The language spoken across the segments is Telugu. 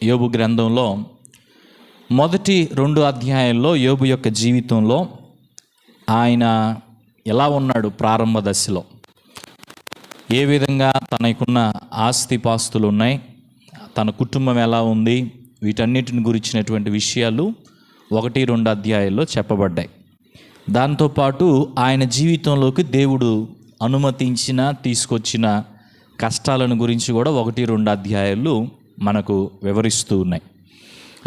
యోబు గ్రంథంలో మొదటి 2 అధ్యాయాల్లో యోబు యొక్క జీవితంలో ఆయన ఎలా ఉన్నాడు, ప్రారంభ దశలో ఏ విధంగా తనకున్న ఆస్తిపాస్తులు ఉన్నాయి, తన కుటుంబం ఎలా ఉంది, వీటన్నిటిని గురించినటువంటి విషయాలు 1-2 అధ్యాయాల్లో చెప్పబడ్డాయి. దాంతోపాటు ఆయన జీవితంలోకి దేవుడు అనుమతించిన తీసుకొచ్చిన కష్టాలను గురించి కూడా 1-2 అధ్యాయాలు మనకు వివరిస్తూ ఉన్నాయి.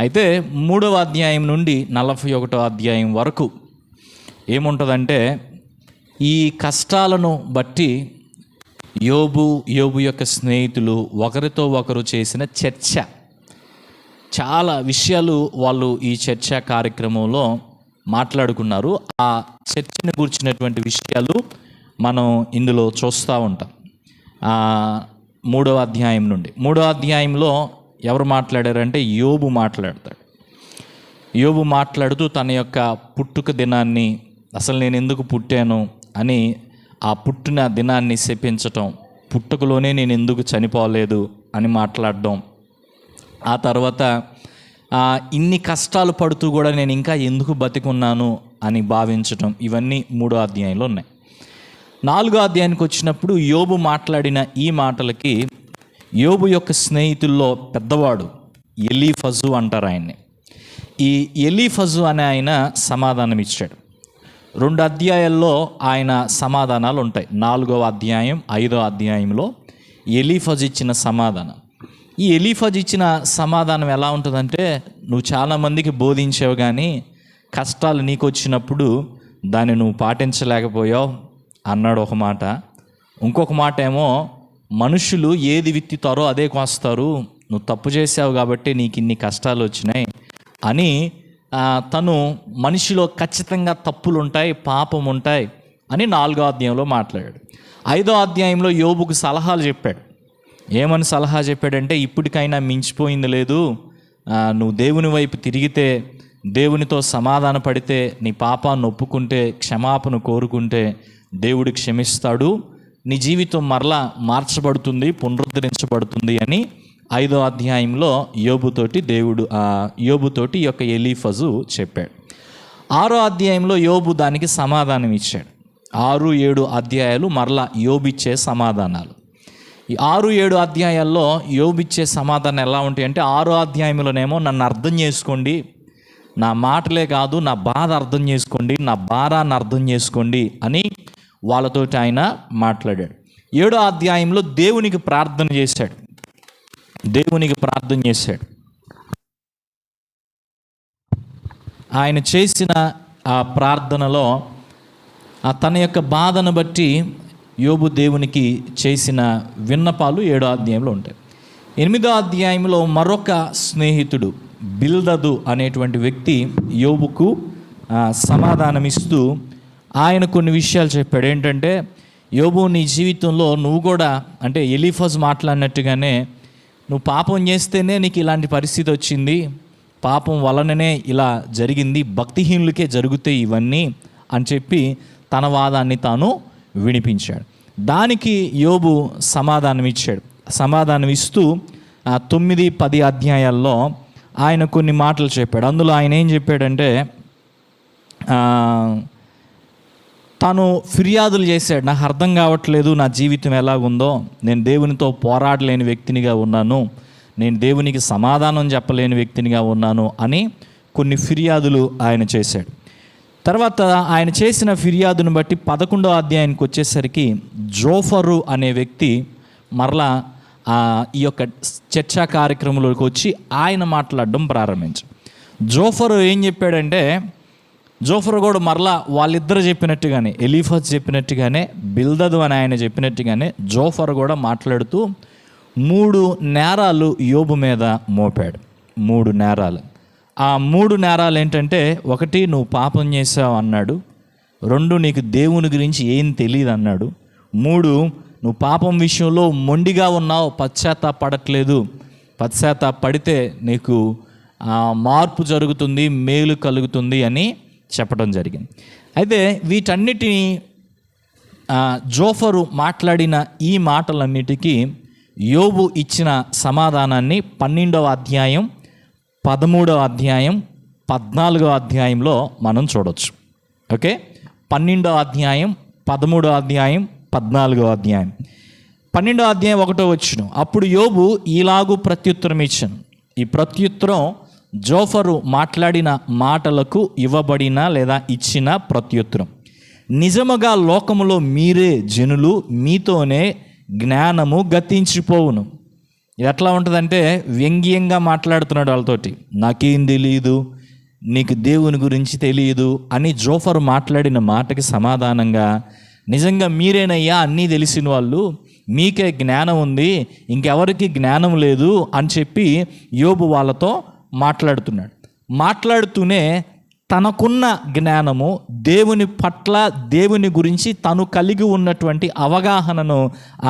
అయితే 3వ అధ్యాయం నుండి 41వ అధ్యాయం వరకు ఏముంటుందంటే, ఈ కష్టాలను బట్టి యోబు యొక్క స్నేహితులు ఒకరితో ఒకరు చేసిన చర్చ, చాలా విషయాలు వాళ్ళు ఈ చర్చా కార్యక్రమంలో మాట్లాడుకున్నారు. ఆ చర్చను గురించినటువంటి విషయాలు మనం ఇందులో చూస్తూ ఉంటాం. 3వ అధ్యాయం నుండి 3వ అధ్యాయంలో ఎవరు మాట్లాడారంటే యోబు మాట్లాడతాడు. యోబు మాట్లాడుతూ తన యొక్క పుట్టుక దినాన్ని, అసలు నేను ఎందుకు పుట్టాను అని ఆ పుట్టిన దినాన్ని శపించటం, పుట్టుకలోనే నేను ఎందుకు చనిపోలేదు అని మాట్లాడడం, ఆ తర్వాత ఇన్ని కష్టాలు పడుతూ కూడా నేను ఇంకా ఎందుకు బతికున్నాను అని భావించటం, ఇవన్నీ 3వ అధ్యాయంలో ఉన్నాయి. 4వ అధ్యాయానికి వచ్చినప్పుడు యోబు మాట్లాడిన ఈ మాటలకి యోబు యొక్క స్నేహితుల్లో పెద్దవాడు ఎలీఫజు అంటారు ఆయన్ని. ఈ ఎలీఫజు అనే ఆయన సమాధానం ఇచ్చాడు. 2 అధ్యాయాల్లో ఆయన సమాధానాలు ఉంటాయి. 4వ అధ్యాయం 5వ అధ్యాయంలో ఎలీఫజు ఇచ్చిన సమాధానం. ఈ ఎలీఫజు ఇచ్చిన సమాధానం ఎలా ఉంటుందంటే, నువ్వు చాలామందికి బోధించావు కానీ కష్టాలు నీకు వచ్చినప్పుడు దాన్ని నువ్వు పాటించలేకపోయావు అన్నాడు ఒక మాట. ఇంకొక మాట ఏమో, మనుషులు ఏది విత్తుతారో అదే కోస్తారు, నువ్వు తప్పు చేసావు కాబట్టి నీకు ఇన్ని కష్టాలు వచ్చినాయి అని తను మనిషిలో ఖచ్చితంగా తప్పులు ఉంటాయి, పాపం ఉంటాయి అని 4వ అధ్యాయంలో మాట్లాడాడు. 5వ అధ్యాయంలో యోబుకు సలహాలు చెప్పాడు. ఏమని సలహా చెప్పాడంటే, ఇప్పటికైనా మించిపోయింది లేదు, నువ్వు దేవుని వైపు తిరిగితే, దేవునితో సమాధాన పడితే, నీ పాపాన్ని ఒప్పుకుంటే, క్షమాపణ కోరుకుంటే దేవుడు క్షమిస్తాడు, నీ జీవితం మరలా మార్చబడుతుంది, పునరుద్ధరించబడుతుంది అని 5వ అధ్యాయంలో యోబుతోటి ఈ యొక్క ఎలీఫజు చెప్పాడు. 6వ అధ్యాయంలో యోబు దానికి సమాధానం ఇచ్చాడు. 6-7 అధ్యాయాలు మరలా యోబిచ్చే సమాధానాలు. ఈ 6-7 అధ్యాయాల్లో యోబిచ్చే సమాధానం ఎలా ఉంటాయి అంటే, 6వ అధ్యాయంలోనేమో నన్ను అర్థం చేసుకోండి, నా మాటలే కాదు నా బాధ అర్థం చేసుకోండి, నా భారాన్ని అర్థం చేసుకోండి అని వాళ్ళతోటి ఆయన మాట్లాడాడు. 7వ అధ్యాయంలో దేవునికి ప్రార్థన చేశాడు. ఆయన చేసిన ఆ ప్రార్థనలో తన యొక్క బాధను బట్టి యోబు దేవునికి చేసిన విన్నపాలు 7వ అధ్యాయంలో ఉంటాయి. 8వ అధ్యాయంలో మరొక స్నేహితుడు బిల్దదు అనేటువంటి వ్యక్తి యోబుకు సమాధానమిస్తూ ఆయన కొన్ని విషయాలు చెప్పాడు. ఏంటంటే, యోబు నీ జీవితంలో నువ్వు కూడా, అంటే ఎలీఫజ్ మాట్లాడినట్టుగానే, నువ్వు పాపం చేస్తేనే నీకు ఇలాంటి పరిస్థితి వచ్చింది, పాపం వలననే ఇలా జరిగింది, భక్తిహీనులకే జరుగుతాయి ఇవన్నీ అని చెప్పి తన వాదాన్ని తాను వినిపించాడు. దానికి యోబు సమాధానం ఇస్తూ 9-10 అధ్యాయాల్లో ఆయన కొన్ని మాటలు చెప్పాడు. అందులో ఆయన ఏం చెప్పాడంటే, తాను ఫిర్యాదులు చేశాడు. నాకు అర్థం కావట్లేదు నా జీవితం ఎలాగుందో, నేను దేవునితో పోరాడలేని వ్యక్తినిగా ఉన్నాను, నేను దేవునికి సమాధానం చెప్పలేని వ్యక్తినిగా ఉన్నాను అని కొన్ని ఫిర్యాదులు ఆయన చేశాడు. తర్వాత ఆయన చేసిన ఫిర్యాదును బట్టి 11వ అధ్యాయానికి వచ్చేసరికి జోఫరు అనే వ్యక్తి మరలా ఈ యొక్క చర్చా కార్యక్రమంలోకి వచ్చి ఆయన మాట్లాడడం ప్రారంభించాడు. జోఫరు ఏం చెప్పాడంటే, జోఫరు కూడా మరలా వాళ్ళిద్దరు చెప్పినట్టుగానే, ఎలీఫజ్ చెప్పినట్టుగానే, బిల్దదు అని ఆయన చెప్పినట్టుగానే జోఫరు కూడా మాట్లాడుతూ 3 నేరాలు యోబు మీద మోపాడు. 3 నేరాలు. ఆ 3 నేరాలు ఏంటంటే, 1 నువ్వు పాపం చేసావు అన్నాడు, 2 నీకు దేవుని గురించి ఏం తెలియదు అన్నాడు, 3 నువ్వు పాపం విషయంలో మొండిగా ఉన్నావు, పశ్చాత్తాపడట్లేదు, పశ్చాత్తాపడితే నీకు మార్పు జరుగుతుంది, మేలు కలుగుతుంది అని చెప్పడం జరిగింది. అయితే వీటన్నిటినీ జోఫరు మాట్లాడిన ఈ మాటలన్నిటికీ యోబు ఇచ్చిన సమాధానాన్ని 12వ అధ్యాయం, 13వ అధ్యాయం, 14వ అధ్యాయంలో మనం చూడవచ్చు. ఓకే, 12వ అధ్యాయం, 13వ అధ్యాయం, 14వ అధ్యాయం. 12వ అధ్యాయం 1వ వచనం, అప్పుడు యోబు ఈలాగు ప్రత్యుత్తరం ఇచ్చాను. ఈ ప్రత్యుత్తరం జోఫరు మాట్లాడిన మాటలకు ఇవ్వబడిన లేదా ఇచ్చిన ప్రత్యుత్తరం. నిజముగా లోకములో మీరే జనులు, మీతోనే జ్ఞానము గతించిపోవును. ఎట్లా ఉంటుందంటే వ్యంగ్యంగా మాట్లాడుతున్నాడు వాళ్ళతోటి. నాకేం తెలియదు, నీకు దేవుని గురించి తెలియదు అని జోఫరు మాట్లాడిన మాటకి సమాధానంగా, నిజంగా మీరేనయ్యా అన్నీ తెలిసిన వాళ్ళు, మీకే జ్ఞానం ఉంది, ఇంకెవరికి జ్ఞానం లేదు అని చెప్పి యోబు వాళ్ళతో మాట్లాడుతున్నాడు. మాట్లాడుతూనే తనకున్న జ్ఞానము, దేవుని పట్ల, దేవుని గురించి తను కలిగి ఉన్నటువంటి అవగాహనను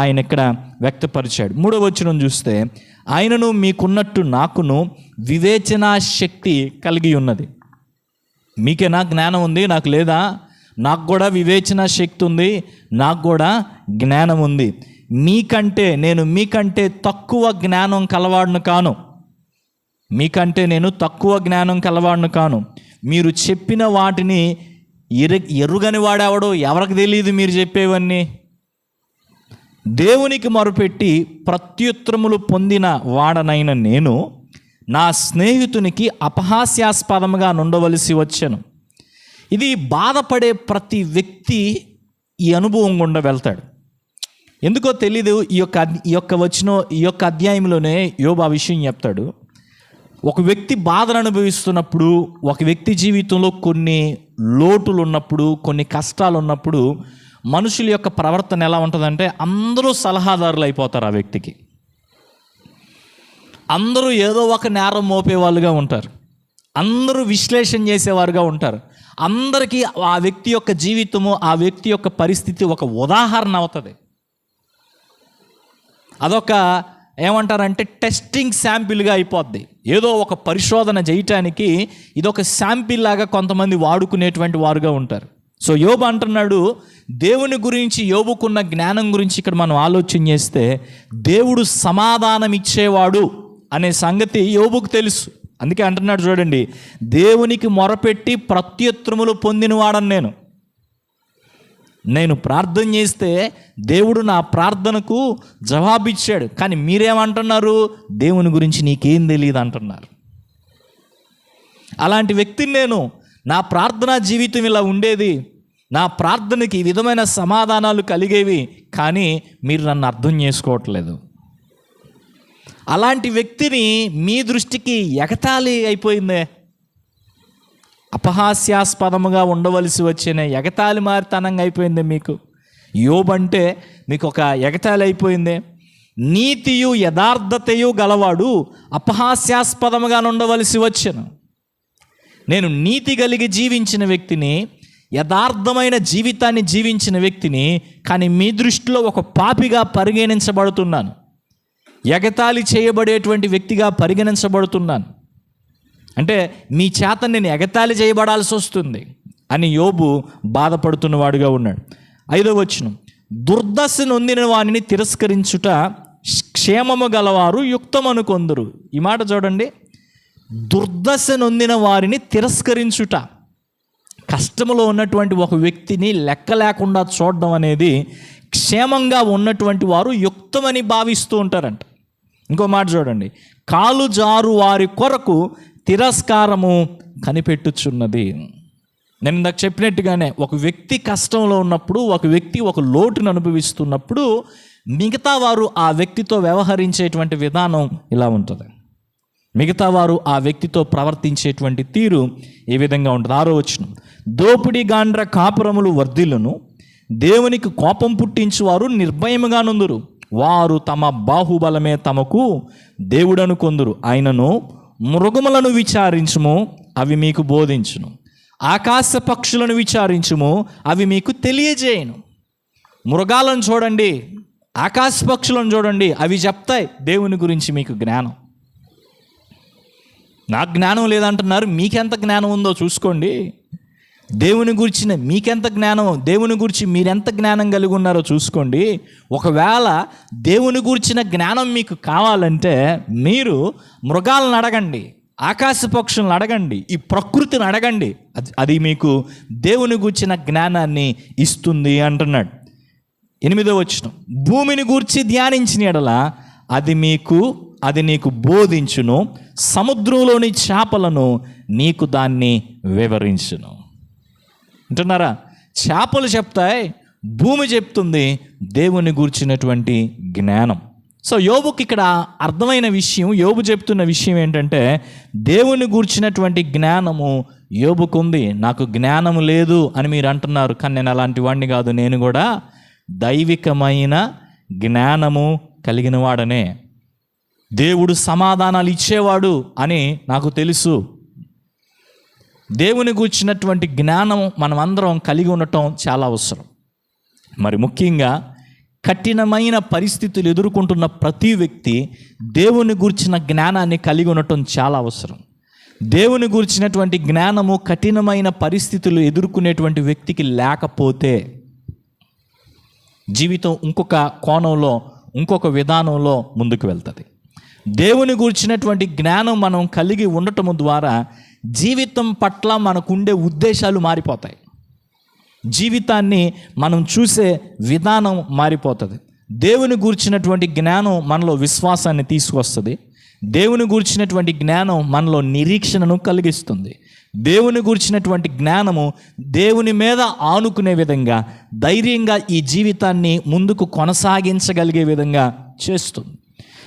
ఆయన ఇక్కడ వ్యక్తపరిచాడు. 3వ వచనం చూస్తే, ఆయనను మీకున్నట్టు నాకును వివేచనా శక్తి కలిగి ఉన్నది. మీకేనా జ్ఞానం ఉంది, నాకు లేదా? నాకు కూడా వివేచనా శక్తి ఉంది, నాకు కూడా జ్ఞానం ఉంది. నేను మీకంటే తక్కువ జ్ఞానం కలవాడును కాను, మీకంటే నేను తక్కువ జ్ఞానం కలవాడును కాను. మీరు చెప్పిన వాటిని ఎరుగని వాడెవడో, ఎవరికి తెలియదు మీరు చెప్పేవన్నీ. దేవునికి మొరపెట్టి ప్రత్యుత్తరములు పొందిన వాడనైన నేను నా స్నేహితునికి అపహాస్యాస్పదముగా నుండవలసి వచ్చాను. ఇది బాధపడే ప్రతి వ్యక్తి ఈ అనుభవం గుండా వెళ్తాడు. ఎందుకో తెలీదు. ఈ యొక్క అధ్యాయంలోనే యోబు ఆ విషయం చెప్తాడు. ఒక వ్యక్తి బాధను అనుభవిస్తున్నప్పుడు, ఒక వ్యక్తి జీవితంలో కొన్ని లోటులు ఉన్నప్పుడు, కొన్ని కష్టాలు ఉన్నప్పుడు మనుషుల యొక్క ప్రవర్తన ఎలా ఉంటుందంటే, అందరూ సలహాదారులు అయిపోతారు ఆ వ్యక్తికి. అందరూ ఏదో ఒక నేరం మోపేవాళ్ళుగా ఉంటారు, అందరూ విశ్లేషణ చేసేవారుగా ఉంటారు. అందరికీ ఆ వ్యక్తి యొక్క జీవితము, ఆ వ్యక్తి యొక్క పరిస్థితి ఒక ఉదాహరణ అవుతుంది. అదొక ఏమంటారంటే టెస్టింగ్ శాంపిల్గా అయిపోద్ది. ఏదో ఒక పరిశోధన చేయటానికి ఇదొక శాంపిల్ లాగా కొంతమంది వాడుకునేటువంటి వారుగా ఉంటారు. సో యోబు అంటున్నాడు, దేవుని గురించి, యోబుకున్న జ్ఞానం గురించి ఇక్కడ మనం ఆలోచన చేస్తే, దేవుడు సమాధానం ఇచ్చేవాడు అనే సంగతి యోబుకు తెలుసు. అందుకే అంటున్నాడు చూడండి, దేవునికి మొరపెట్టి ప్రత్యుత్తరములు పొందినవాడని నేను ప్రార్థన చేస్తే దేవుడు నా ప్రార్థనకు జవాబిచ్చాడు. కానీ మీరేమంటున్నారు? దేవుని గురించి నీకేం తెలియదు అంటున్నారు. అలాంటి వ్యక్తిని నేను. నా ప్రార్థనా జీవితం ఇలా ఉండేది, నా ప్రార్థనకి ఈ విధమైన సమాధానాలు కలిగేవి, కానీ మీరు నన్ను అర్థం చేసుకోవట్లేదు. అలాంటి వ్యక్తిని మీ దృష్టికి ఎగతాళి అయిపోయిందే, అపహాస్యాస్పదముగా ఉండవలసి వచ్చిన ఎగతాళి మారితనంగా అయిపోయింది మీకు. యోబు అంటే మీకు ఒక ఎగతాళి అయిపోయిందే. నీతియు యథార్థతయు గలవాడు అపహాస్యాస్పదముగా ఉండవలసి వచ్చాను. నేను నీతి కలిగి జీవించిన వ్యక్తిని, యథార్థమైన జీవితాన్ని జీవించిన వ్యక్తిని, కానీ మీ దృష్టిలో ఒక పాపిగా పరిగణించబడుతున్నాను, ఎగతాళి చేయబడేటువంటి వ్యక్తిగా పరిగణించబడుతున్నాను. అంటే మీ చేత నేను ఎగతాళి చేయబడాల్సి వస్తుంది అని యోబు బాధపడుతున్నవాడుగా ఉన్నాడు. 5వ వచనం, దుర్దశ నొందిన వారిని తిరస్కరించుట క్షేమము గలవారు యుక్తమను కొందరు. ఈ మాట చూడండి, దుర్దశ నొందిన వారిని తిరస్కరించుట. కష్టంలో ఉన్నటువంటి ఒక వ్యక్తిని లెక్క లేకుండా చూడడం అనేది క్షేమంగా ఉన్నటువంటి వారు యుక్తమని భావిస్తూ ఉంటారంట. ఇంకో మాట చూడండి, కాలు జారు వారి కొరకు తిరస్కారము కనిపెట్టుచున్నది. నేను ఇందాక చెప్పినట్టుగానే ఒక వ్యక్తి కష్టంలో ఉన్నప్పుడు, ఒక వ్యక్తి ఒక లోటును అనుభవిస్తున్నప్పుడు, మిగతా వారు ఆ వ్యక్తితో వ్యవహరించేటువంటి విధానం ఇలా ఉంటుంది. మిగతా వారు ఆ వ్యక్తితో ప్రవర్తించేటువంటి తీరు ఏ విధంగా ఉంటుంది. 6వ వచనం, దోపిడి గాండ్ర కాపురములు వర్ధిల్లును, దేవునికి కోపం పుట్టించువారు నిర్భయముగా నుందురు. వారు తమ బాహుబలమే తమకు దేవుడను కొందురు. ఆయనను మృగములను విచారించుము, అవి మీకు బోధించును. ఆకాశ పక్షులను విచారించుము, అవి మీకు తెలియజేయను. మృగాలను చూడండి, ఆకాశ పక్షులను చూడండి, అవి చెప్తాయి దేవుని గురించి మీకు జ్ఞానం. నాకు జ్ఞానం లేదంటున్నారు, మీకెంత జ్ఞానం ఉందో చూసుకోండి. దేవుని గురించిన మీకెంత జ్ఞానం, దేవుని గురించి మీరెంత జ్ఞానం కలిగి ఉన్నారో చూసుకోండి. ఒకవేళ దేవుని గురించిన జ్ఞానం మీకు కావాలంటే మీరు మృగాలను అడగండి, ఆకాశ పక్షులను అడగండి, ఈ ప్రకృతిని అడగండి, అది మీకు దేవుని గురించిన జ్ఞానాన్ని ఇస్తుంది అంటున్నాడు. 8వ వచనం, భూమిని గూర్చి ధ్యానించిన యెడల అది నీకు బోధించును, సముద్రంలోని చేపలను నీకు దాన్ని వివరించును. అంటున్నారా? చేపలు చెప్తాయి, భూమి చెప్తుంది దేవుని గూర్చినటువంటి జ్ఞానం. సో యోబుకి ఇక్కడ అర్థమైన విషయం, యోబు చెప్తున్న విషయం ఏంటంటే దేవుని గూర్చినటువంటి జ్ఞానము యోబుకు ఉంది. నాకు జ్ఞానము లేదు అని మీరు అంటున్నారు, కానీ నేను అలాంటి వాడిని కాదు, నేను కూడా దైవికమైన జ్ఞానము కలిగిన వాడనే. దేవుడు సమాధానాలు ఇచ్చేవాడు అని నాకు తెలుసు. దేవుని గూర్చినటువంటి జ్ఞానం మనం అందరం కలిగి ఉండటం చాలా అవసరం. మరి ముఖ్యంగా కఠినమైన పరిస్థితులు ఎదుర్కొంటున్న ప్రతి వ్యక్తి దేవుని గూర్చిన జ్ఞానాన్ని కలిగి ఉండటం చాలా అవసరం. దేవుని గూర్చినటువంటి జ్ఞానము కఠినమైన పరిస్థితులు ఎదుర్కొనేటువంటి వ్యక్తికి లేకపోతే జీవితం ఇంకొక కోణంలో, ఇంకొక విధానంలో ముందుకు వెళ్తుంది. దేవుని గూర్చినటువంటి జ్ఞానం మనం కలిగి ఉండటం ద్వారా జీవితం పట్ల మనకుండే ఉద్దేశాలు మారిపోతాయి. జీవితాన్ని మనం చూసే విధానం మారిపోతుంది. దేవుని గూర్చినటువంటి జ్ఞానం మనలో విశ్వాసాన్ని తీసుకొస్తుంది. దేవుని గూర్చినటువంటి జ్ఞానం మనలో నిరీక్షణను కలిగిస్తుంది. దేవుని గూర్చినటువంటి జ్ఞానము దేవుని మీద ఆనుకునే విధంగా, ధైర్యంగా ఈ జీవితాన్ని ముందుకు కొనసాగించగలిగే విధంగా చేస్తుంది.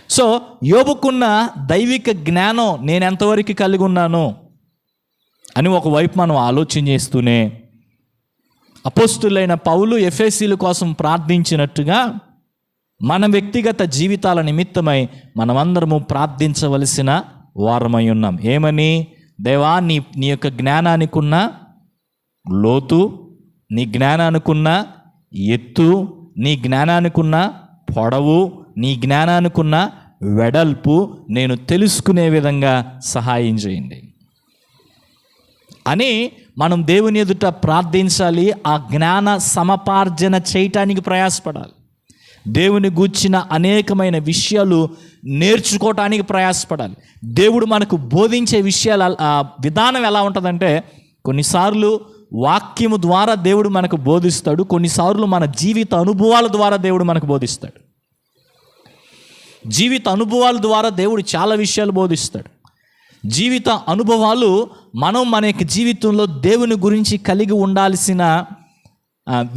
సో యోబుకున్న దైవిక జ్ఞానం నేను ఎంతవరకు కలిగి ఉన్నాను అని ఒకవైపు మనం ఆలోచన చేస్తూనే, అపోస్తులైన పౌలు ఎఫెసీల కోసం ప్రార్థించినట్టుగా మన వ్యక్తిగత జీవితాల నిమిత్తమై మనమందరము ప్రార్థించవలసిన వారమై ఉన్నాం. ఏమని? దేవా, నీ యొక్క జ్ఞానానికున్న లోతు, నీ జ్ఞానానికున్న ఎత్తు, నీ జ్ఞానానికున్న పొడవు, నీ జ్ఞానానికున్న వెడల్పు నేను తెలుసుకునే విధంగా సహాయం చేయండి అని మనం దేవుని ఎదుట ప్రార్థించాలి. ఆ జ్ఞాన సమపార్జన చేయటానికి ప్రయాసపడాలి. దేవుని గూర్చిన అనేకమైన విషయాలు నేర్చుకోవటానికి ప్రయాసపడాలి. దేవుడు మనకు బోధించే విషయాల విధానం ఎలా ఉంటుందంటే, కొన్నిసార్లు వాక్యము ద్వారా దేవుడు మనకు బోధిస్తాడు, కొన్నిసార్లు మన జీవిత అనుభవాల ద్వారా దేవుడు మనకు బోధిస్తాడు. జీవిత అనుభవాల ద్వారా దేవుడు చాలా విషయాలు బోధిస్తాడు. జీవిత అనుభవాలు మన యొక్క జీవితంలో దేవుని గురించి కలిగి ఉండాల్సిన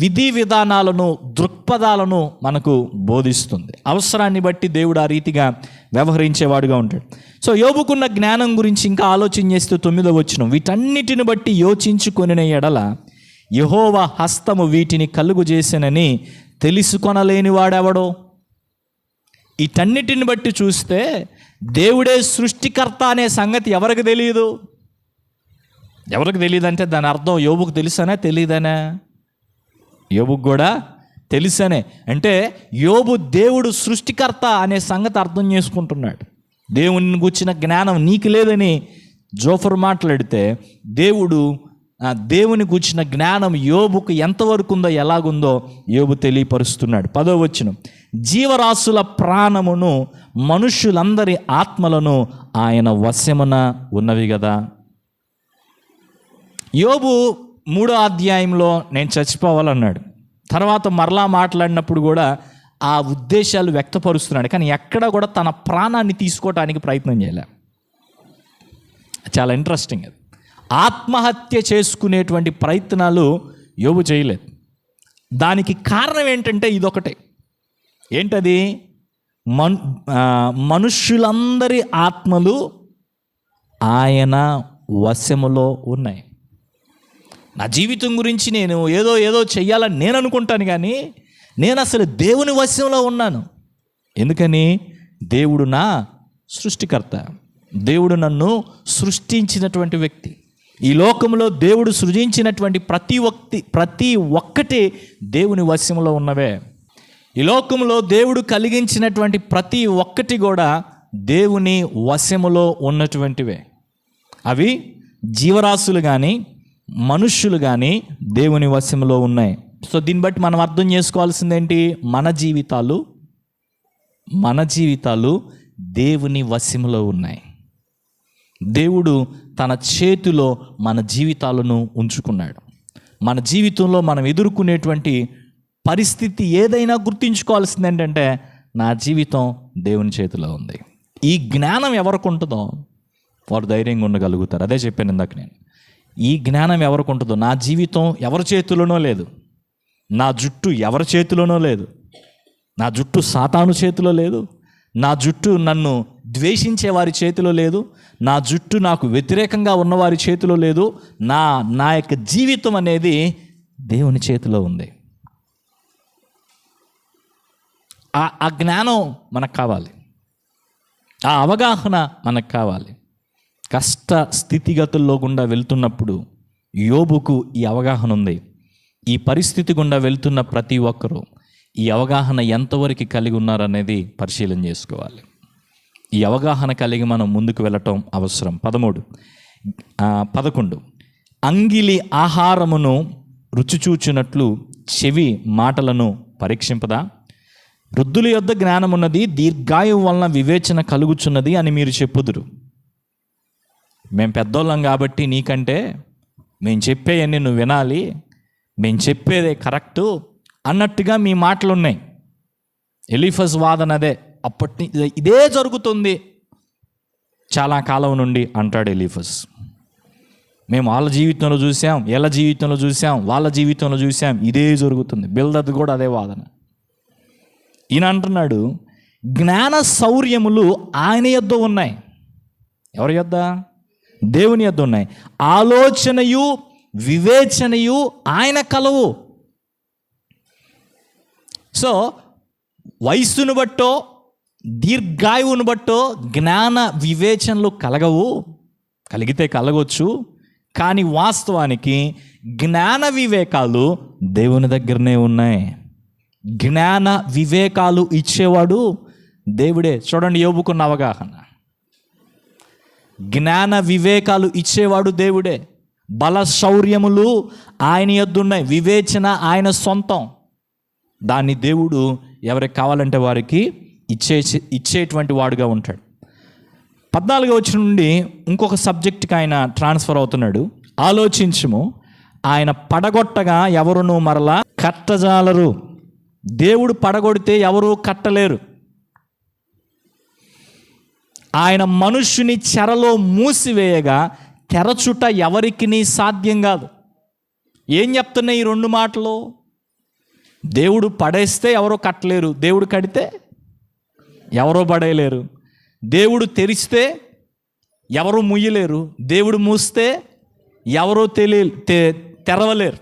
విధి విధానాలను, దృక్పథాలను మనకు బోధిస్తుంది. అవసరాన్ని బట్టి దేవుడు ఆ రీతిగా వ్యవహరించేవాడుగా ఉంటాడు. సో యోబుకున్న జ్ఞానం గురించి ఇంకా ఆలోచన చేస్తూ 9వ వచనం, వీటన్నిటిని బట్టి యోచించుకొనిన యెడల యెహోవా హస్తము వీటిని కలుగు చేసెనని తెలుసుకొనలేని వాడెవడో. వీటన్నిటిని బట్టి చూస్తే దేవుడే సృష్టికర్త అనే సంగతి ఎవరికి తెలియదు. ఎవరికి తెలియదు అంటే దాని అర్థం యోబుకు తెలుసనే తెలియదనే? యోబుకు కూడా తెలుసనే. అంటే యోబు దేవుడు సృష్టికర్త అనే సంగతి అర్థం చేసుకుంటున్నాడు. దేవుని గురించిన జ్ఞానం నీకు లేదని జోఫర్ మాట్లాడితే, దేవుని గురించిన జ్ఞానం యోబుకు ఎంతవరకు ఉందో, ఎలాగుందో యోబు తెలియపరుస్తున్నాడు. 10వ వచనం, జీవరాశుల ప్రాణమును మనుష్యులందరి ఆత్మలను ఆయన వశమున ఉన్నవి కదా. యోబు 3వ అధ్యాయంలో నేను చచ్చిపోవాలన్నాడు. తర్వాత మరలా మాట్లాడినప్పుడు కూడా ఆ ఉద్దేశాలు వ్యక్తపరుస్తున్నాడు, కానీ ఎక్కడ కూడా తన ప్రాణాన్ని తీసుకోవటానికి ప్రయత్నం చేయలే. చాలా ఇంట్రెస్టింగ్. అది ఆత్మహత్య చేసుకునేటువంటి ప్రయత్నాలు యోబు చేయలేదు. దానికి కారణం ఏంటంటే ఇదొకటే. ఏంటది? మనుష్యులందరి ఆత్మలు ఆయన వశములో ఉన్నాయి. నా జీవితం గురించి నేను ఏదో చెయ్యాలని నేను అనుకుంటాను, కానీ నేను అసలు దేవుని వశంలో ఉన్నాను. ఎందుకని? దేవుడు నా సృష్టికర్త, దేవుడు నన్ను సృష్టించినటువంటి వ్యక్తి. ఈ లోకంలో దేవుడు సృజించినటువంటి ప్రతి ఒక్కటి దేవుని వశంలో ఉన్నవే. ఈ లోకంలో దేవుడు కలిగించినటువంటి ప్రతి ఒక్కటి కూడా దేవుని వశములో ఉన్నటువంటివే. అవి జీవరాశులు కానీ, మనుష్యులు కానీ దేవుని వశంలో ఉన్నాయి. సో దీన్ని బట్టి మనం అర్థం చేసుకోవాల్సిందేంటి? మన జీవితాలు దేవుని వశంలో ఉన్నాయి. దేవుడు తన చేతిలో మన జీవితాలను ఉంచుకున్నాడు. మన జీవితంలో మనం ఎదుర్కొనేటువంటి పరిస్థితి ఏదైనా గుర్తుంచుకోవాల్సింది ఏంటంటే, నా జీవితం దేవుని చేతిలో ఉంది. ఈ జ్ఞానం ఎవరికి ఉంటుందో వారు ధైర్యంగా ఉండగలుగుతారు. అదే చెప్పాను ఇందాక నేను. ఈ జ్ఞానం ఎవరికి ఉంటుందో, నా జీవితం ఎవరి చేతిలోనో లేదు, నా జుట్టు ఎవరి చేతిలోనో లేదు, నా జుట్టు సాతాను చేతిలో లేదు, నా జుట్టు నన్ను ద్వేషించే వారి చేతిలో లేదు, నా జుట్టు నాకు వ్యతిరేకంగా ఉన్నవారి చేతిలో లేదు, నా యొక్క జీవితం అనేది దేవుని చేతిలో ఉంది. ఆ జ్ఞానం మనకు కావాలి, ఆ అవగాహన మనకు కావాలి. కష్ట స్థితిగతుల్లో గుండా వెళ్తున్నప్పుడు యోబుకు ఈ అవగాహన ఉంది. ఈ పరిస్థితి గుండా వెళ్తున్న ప్రతి ఒక్కరూ ఈ అవగాహన ఎంతవరకు కలిగి ఉన్నారనేది పరిశీలన చేసుకోవాలి. ఈ అవగాహన కలిగి మనం ముందుకు వెళ్ళటం అవసరం. 11 అంగిలి ఆహారమును రుచి చూచినట్లు చెవి మాటలను పరీక్షింపదా? వృద్ధుల యొద్ద జ్ఞానమున్నది, దీర్ఘాయువు వలన వివేచన కలుగుచున్నది అని మీరు చెప్పుదురు. మేము పెద్దోళ్ళం కాబట్టి నీకంటే మేము చెప్పేవన్నీ నువ్వు వినాలి, మేము చెప్పేదే కరెక్టు అన్నట్టుగా మీ మాటలు ఉన్నాయి. ఎలీఫస్ వాదన అదే. అప్పటి ఇదే జరుగుతుంది చాలా కాలం నుండి అంటాడు ఎలీఫస్. మేము వాళ్ళ జీవితంలో చూసాం, వీళ్ళ జీవితంలో చూసాం, వాళ్ళ జీవితంలో చూసాం, ఇదే జరుగుతుంది. బిల్దద్ కూడా అదే వాదన. ఈయన అంటున్నాడు, జ్ఞాన శౌర్యములు ఆయన యొద్ద ఉన్నాయి. ఎవరి యొద్ద? దేవుని యొద్ద ఉన్నాయి. ఆలోచనయు వివేచనయు ఆయన కలవు. సో వయస్సును బట్టో దీర్ఘాయువును బట్టో జ్ఞాన వివేచనలు కలగవు. కలిగితే కలగవచ్చు, కానీ వాస్తవానికి జ్ఞాన వివేకాలు దేవుని దగ్గరనే ఉన్నాయి. జ్ఞాన వివేకాలు ఇచ్చేవాడు దేవుడే. చూడండి, యోబుకున్న అవగాహన. జ్ఞాన వివేకాలు ఇచ్చేవాడు దేవుడే. బల శౌర్యములు ఆయన యొద్ద ఉన్నాయి. వివేచన ఆయన సొంతం. దాన్ని దేవుడు ఎవరికి కావాలంటే వారికి ఇచ్చేటువంటి వాడుగా ఉంటాడు. 14వ వచనం నుండి ఇంకొక సబ్జెక్ట్కి ఆయన ట్రాన్స్ఫర్ అవుతున్నాడు. ఆలోచించుము, ఆయన పడగొట్టగా ఎవరునూ మరలా కట్టజాలరు. దేవుడు పడగొడితే ఎవరూ కట్టలేరు. ఆయన మనుష్యుని చెరలో మూసివేయగా తెరచుట ఎవరికి సాధ్యం కాదు. ఏం చెప్తున్నాయి ఈ రెండు మాటలు? దేవుడు పడేస్తే ఎవరో కట్టలేరు, దేవుడు కడితే ఎవరో పడేయలేరు. దేవుడు తెరిస్తే ఎవరు ముయ్యలేరు, దేవుడు మూస్తే ఎవరో తెరవలేరు.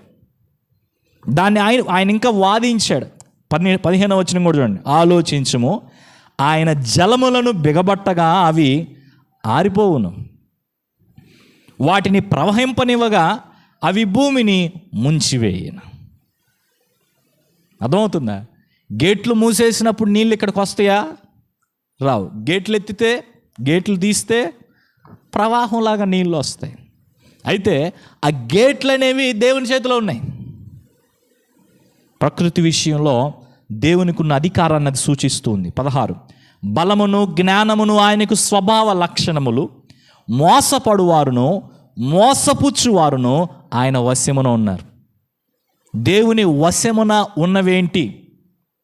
దాన్ని ఆయన ఇంకా వాదించాడు. 15వ వచనం కూడా చూడండి. ఆలోచించుము, ఆయన జలములను బిగబట్టగా అవి ఆరిపోవును, వాటిని ప్రవహింపనివ్వగా అవి భూమిని ముంచివేయను. అర్థమవుతుందా? గేట్లు మూసేసినప్పుడు నీళ్ళు ఇక్కడికి వస్తాయా? రావు. గేట్లు ఎత్తితే, గేట్లు తీస్తే ప్రవాహంలాగా నీళ్ళు వస్తాయి. అయితే ఆ గేట్లు అనేవి దేవుని చేతిలో ఉన్నాయి. ప్రకృతి విషయంలో దేవునికి ఉన్న అధికారాన్ని అది సూచిస్తుంది. 16 బలమును జ్ఞానమును ఆయనకు స్వభావ లక్షణములు, మోసపడువారును మోసపుచ్చువారును ఆయన వశమున ఉన్నారు. దేవుని వశమున ఉన్నవేంటి?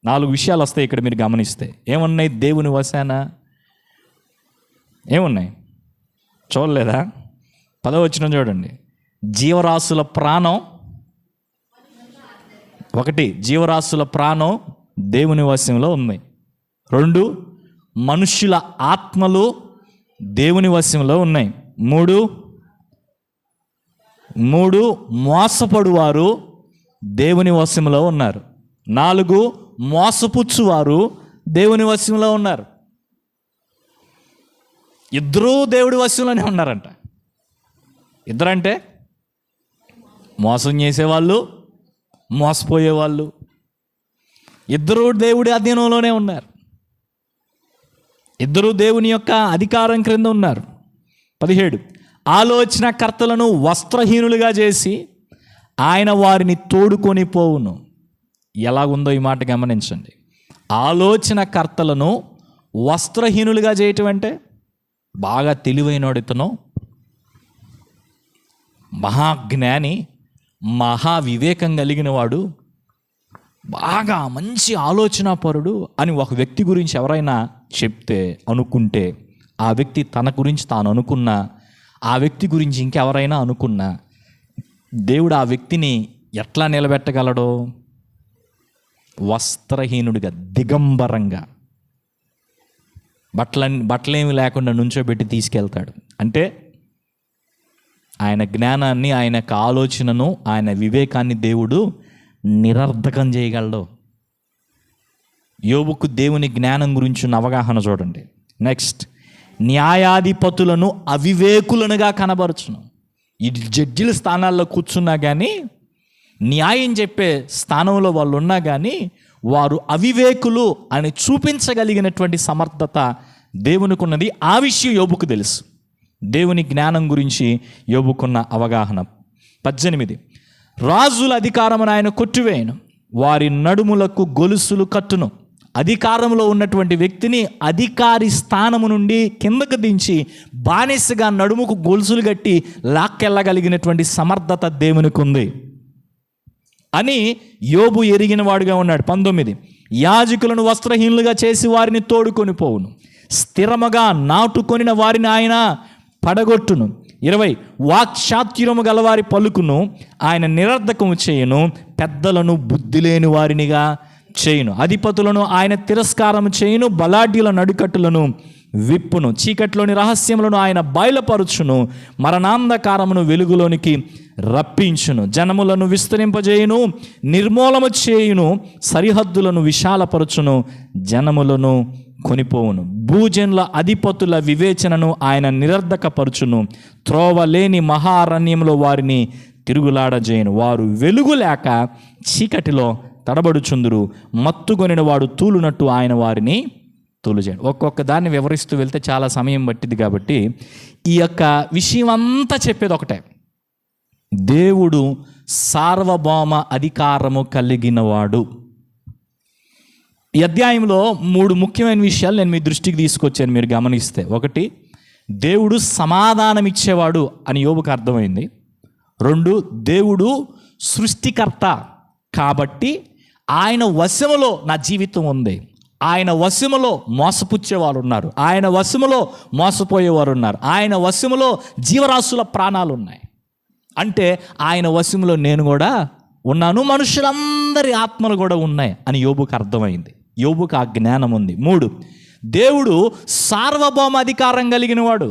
4 విషయాలు వస్తాయి ఇక్కడ మీరు గమనిస్తే. ఏమున్నాయి దేవుని వశాన? ఏమున్నాయి చూడలేదా? 10వ వచనం చూడండి. జీవరాశుల ప్రాణం. 1 జీవరాశుల ప్రాణం దేవుని వశంలో ఉంది. 2 మనుష్యుల ఆత్మలు దేవుని వశంలో ఉన్నాయి. 3 మోసపడువారు దేవుని వశంలో ఉన్నారు. 4 మోసపుచ్చువారు దేవుని వశంలో ఉన్నారు. ఇద్దరూ దేవుడి వశంలోనే ఉన్నారంట. ఇద్దరంటే మోసం చేసేవాళ్ళు, మోసపోయేవాళ్ళు, ఇద్దరూ దేవుడి అధీనంలోనే ఉన్నారు. ఇద్దరూ దేవుని యొక్క అధికారం క్రింద ఉన్నారు. 17 ఆలోచనకర్తలను వస్త్రహీనులుగా చేసి ఆయన వారిని తోడుకొని పోవును. ఎలాగుందో ఈ మాట గమనించండి. ఆలోచనకర్తలను వస్త్రహీనులుగా చేయటం అంటే బాగా తెలివైనోడు ఇతను, మహాజ్ఞాని, మహావివేకం కలిగిన వాడు, బాగా మంచి ఆలోచనాపరుడు అని ఒక వ్యక్తి గురించి ఎవరైనా చెప్తే, అనుకుంటే, ఆ వ్యక్తి తన గురించి తాను అనుకున్నా, ఆ వ్యక్తి గురించి ఇంకెవరైనా అనుకున్నా, దేవుడు ఆ వ్యక్తిని ఎట్లా నిలబెట్టగలడో? వస్త్రహీనుడిగా, దిగంబరంగా, బట్టలేమి లేకుండా నుంచోబెట్టి తీసుకెళ్తాడు. అంటే ఆయన జ్ఞానాన్ని, ఆయన యొక్క ఆలోచనను, ఆయన వివేకాన్ని దేవుడు నిరర్ధకం చేయగలడు. యోబుకు దేవుని జ్ఞానం గురించి ఉన్న అవగాహన చూడండి. నెక్స్ట్, న్యాయాధిపతులను అవివేకులనుగా కనబరుచును. ఈ జడ్జిల స్థానాల్లో కూర్చున్నా కానీ, న్యాయం చెప్పే స్థానంలో వాళ్ళు ఉన్నా కానీ వారు అవివేకులు అని చూపించగలిగినటువంటి సమర్థత దేవునికి ఉన్నది. ఆ విషయం యోబుకు తెలుసు. దేవుని జ్ఞానం గురించి యోబుకున్న అవగాహన. 18, రాజుల అధికారమును ఆయన కొట్టివేయను, వారి నడుములకు గొలుసులు కట్టును. అధికారంలో ఉన్నటువంటి వ్యక్తిని అధికారి స్థానము నుండి కిందకు దించి బానిసగా నడుముకు గొలుసులు కట్టి లాక్కెళ్ళగలిగినటువంటి సమర్థత దేవునికి ఉంది అని యోబు ఎరిగిన వాడుగా ఉన్నాడు. 19, యాజకులను వస్త్రహీనులుగా చేసి వారిని తోడుకొని పోవును, స్థిరముగా నాటుకొనిన వారిని ఆయన పడగొట్టును. 20, వాక్చాతుర్యము గలవారి పలుకును ఆయన నిరర్ధకము చేయును, పెద్దలను బుద్ధి లేని వారినిగా చేయును. అధిపతులను ఆయన తిరస్కారము చేయును, బలాఢ్యుల నడుకట్టులను విప్పును. చీకట్లోని రహస్యములను ఆయన బయలుపరుచును, మరణాంధకారమును వెలుగులోనికి రప్పించును. జనములను విస్తరింపజేయును, నిర్మూలము చేయును, సరిహద్దులను విశాలపరచును, జనములను కొనిపోవును. భూజనుల అధిపతుల వివేచనను ఆయన నిరర్ధకపరచును, త్రోవ లేని మహారణ్యంలో వారిని తిరుగులాడజేయును. వారు వెలుగు లేక చీకటిలో తడబడుచుందురు, మత్తుకొనిన వాడు తూలునట్టు ఆయన వారిని తూలుచేయండి. ఒక్కొక్క దాన్ని వివరిస్తూ వెళ్తే చాలా సమయం పట్టింది కాబట్టి ఈ యొక్క విషయం అంతా చెప్పేది ఒకటే: దేవుడు సార్వభౌమ అధికారము కలిగినవాడు. ఈ అధ్యాయంలో 3 ముఖ్యమైన విషయాలు నేను మీ దృష్టికి తీసుకొచ్చాను. మీరు గమనిస్తే, 1, దేవుడు సమాధానం ఇచ్చేవాడు అని యోబుకు అర్థమైంది. 2, దేవుడు సృష్టికర్త కాబట్టి ఆయన వశములో నా జీవితం ఉంది, ఆయన వశములో మోసపుచ్చేవారు ఉన్నారు, ఆయన వశములో మోసపోయేవారు ఉన్నారు, ఆయన వశములో జీవరాశుల ప్రాణాలు ఉన్నాయి. అంటే ఆయన వశములో నేను కూడా ఉన్నాను, మనుషులందరి ఆత్మలు కూడా ఉన్నాయి అని యోబుకు అర్థమైంది. యోబుకు ఆ జ్ఞానం ఉంది. 3, దేవుడు సార్వభౌమ అధికారం కలిగిన వాడు.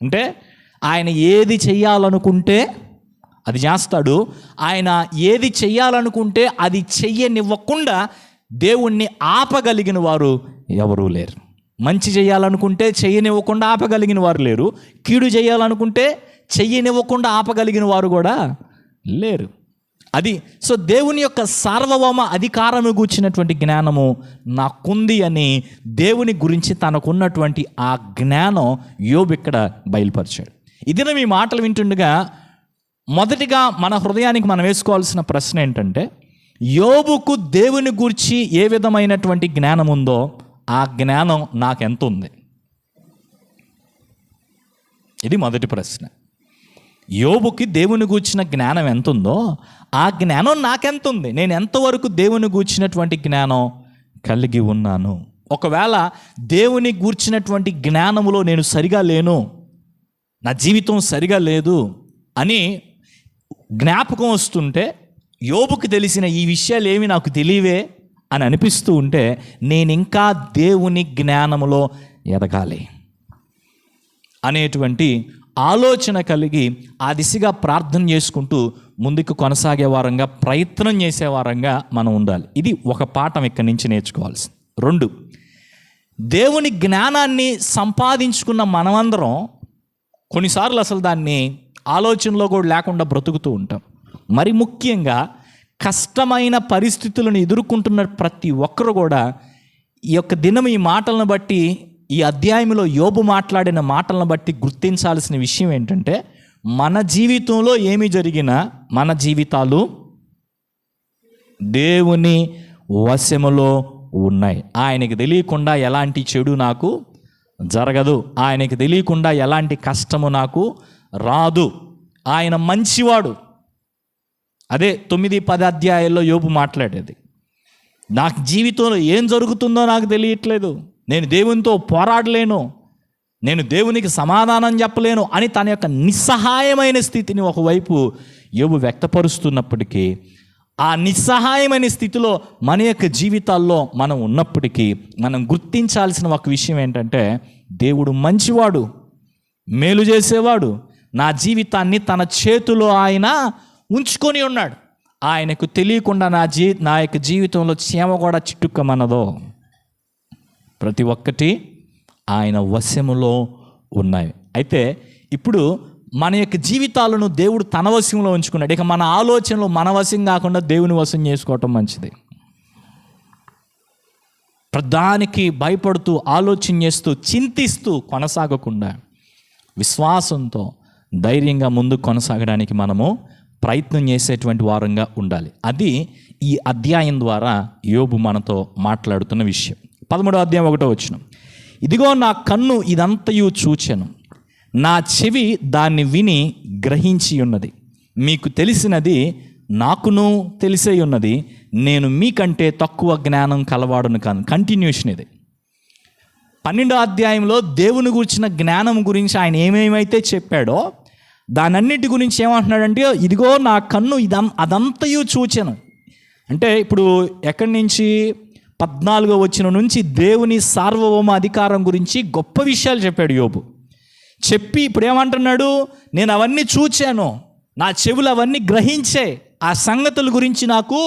అంటే ఆయన ఏది చెయ్యాలనుకుంటే అది చేస్తాడు. ఆయన ఏది చెయ్యాలనుకుంటే అది చెయ్యనివ్వకుండా దేవుణ్ణి ఆపగలిగిన వారు ఎవరూ లేరు. మంచి చేయాలనుకుంటే చెయ్యనివ్వకుండా ఆపగలిగిన వారు లేరు, కీడు చేయాలనుకుంటే చెయ్యనివ్వకుండా ఆపగలిగిన వారు కూడా లేరు. అది సో దేవుని యొక్క సార్వభౌమ అధికారము గూర్చినటువంటి జ్ఞానము నాకుంది అని దేవుని గురించి తనకున్నటువంటి ఆ జ్ఞానం యోబు ఇక్కడ బయలుపరిచాడు. ఇది మీ మాటలు వింటుండగా మొదటిగా మన హృదయానికి మనం వేసుకోవాల్సిన ప్రశ్న ఏంటంటే, యోబుకు దేవుని గూర్చి ఏ విధమైనటువంటి జ్ఞానం ఉందో ఆ జ్ఞానం నాకెంత ఉంది? ఇది మొదటి ప్రశ్న. యోబుకి దేవుని గూర్చిన జ్ఞానం ఎంత ఉందో ఆ జ్ఞానం నాకెంత ఉంది? నేను ఎంతవరకు దేవుని గూర్చినటువంటి జ్ఞానం కలిగి ఉన్నాను? ఒకవేళ దేవుని గూర్చినటువంటి జ్ఞానములో నేను సరిగా లేను, నా జీవితం సరిగా లేదు అని జ్ఞాపకం వస్తుంటే, యోబుకు తెలిసిన ఈ విషయాలు ఏమి నాకు తెలియవే అని అనిపిస్తూ ఉంటే, నేను ఇంకా దేవుని జ్ఞానములో ఎదగాలి అనేటువంటి ఆలోచన కలిగి ఆ దిశగా ప్రార్థన చేసుకుంటూ ముందుకు కొనసాగే వారంగా, ప్రయత్నం చేసే వారంగా మనం ఉండాలి. ఇది ఒక పాఠం ఇక్కడి నుంచి నేర్చుకోవాల్సింది. 2, దేవుని జ్ఞానాన్ని సంపాదించుకున్న మనమందరం కొన్నిసార్లు అసలు దాన్ని ఆలోచనలో కూడా లేకుండా బ్రతుకుతూ ఉంటాం. మరి ముఖ్యంగా కష్టమైన పరిస్థితులను ఎదుర్కొంటున్న ప్రతి ఒక్కరు కూడా ఈ యొక్క దినం ఈ మాటలను బట్టి ఈ అధ్యాయంలో యోబు మాట్లాడిన మాటలను బట్టి గుర్తించాల్సిన విషయం ఏంటంటే, మన జీవితంలో ఏమి జరిగినా మన జీవితాలు దేవుని వశములో ఉన్నాయి. ఆయనకి తెలియకుండా ఎలాంటి చెడు నాకు జరగదు, ఆయనకి తెలియకుండా ఎలాంటి కష్టము నాకు రాదు. ఆయన మంచివాడు. అదే 9-10 అధ్యాయాల్లో యోబు మాట్లాడేది. నాకు జీవితంలో ఏం జరుగుతుందో నాకు తెలియట్లేదు, నేను దేవునితో పోరాడలేను, నేను దేవునికి సమాధానం చెప్పలేను అని తన యొక్క నిస్సహాయమైన స్థితిని ఒకవైపు యోబు వ్యక్తపరుస్తున్నప్పటికీ, ఆ నిస్సహాయమైన స్థితిలో మన యొక్క జీవితాల్లో మనం ఉన్నప్పటికీ మనం గుర్తించాల్సిన ఒక విషయం ఏంటంటే, దేవుడు మంచివాడు, మేలు చేసేవాడు. నా జీవితాన్ని తన చేతిలో ఆయన ఉంచుకొని ఉన్నాడు. ఆయనకు తెలియకుండా నా యొక్క జీవితంలో చీమ కూడా చిట్టుక్కమన్నదో ప్రతి ఒక్కటి ఆయన వశములో ఉన్నాయి. అయితే ఇప్పుడు మన యొక్క జీవితాలను దేవుడు తన వశంలో ఉంచుకున్నాడు. ఇక మన ఆలోచనలు మన వశం కాకుండా దేవుని వశం చేసుకోవటం మంచిది. ప్రధానికి భయపడుతూ, ఆలోచన చేస్తూ, చింతిస్తూ కొనసాగకుండా విశ్వాసంతో ధైర్యంగా ముందుకు కొనసాగడానికి మనము ప్రయత్నం చేసేటువంటి వారంగా ఉండాలి. అది ఈ అధ్యాయం ద్వారా యోబు మనతో మాట్లాడుతున్న విషయం. 13వ అధ్యాయం 1వ వచనం, ఇదిగో నా కన్ను ఇదంతయు చూచెను, నా చెవి దాన్ని విని గ్రహించి ఉన్నది. మీకు తెలిసినది నాకును తెలిసే ఉన్నది, నేను మీకంటే తక్కువ జ్ఞానం కలవాడును కాను. కంటిన్యూషన్ ఇది. 12వ అధ్యాయంలో దేవుని గురించిన జ్ఞానం గురించి ఆయన ఏమేమైతే చెప్పాడో దానన్నిటి గురించి ఏమంటున్నాడంటే, ఇదిగో నా కన్ను అదంతయు చూచెను. అంటే ఇప్పుడు ఎక్కడి నుంచి 14వ వచనం నుంచి దేవుని సార్వభౌమ అధికారం గురించి గొప్ప విషయాలు చెప్పాడు యోబు. చెప్పి ఇప్పుడు ఏమంటున్నాడు, నేను అవన్నీ చూచాను, నా చెవులు అవన్నీ గ్రహించే, ఆ సంగతుల గురించి నాకు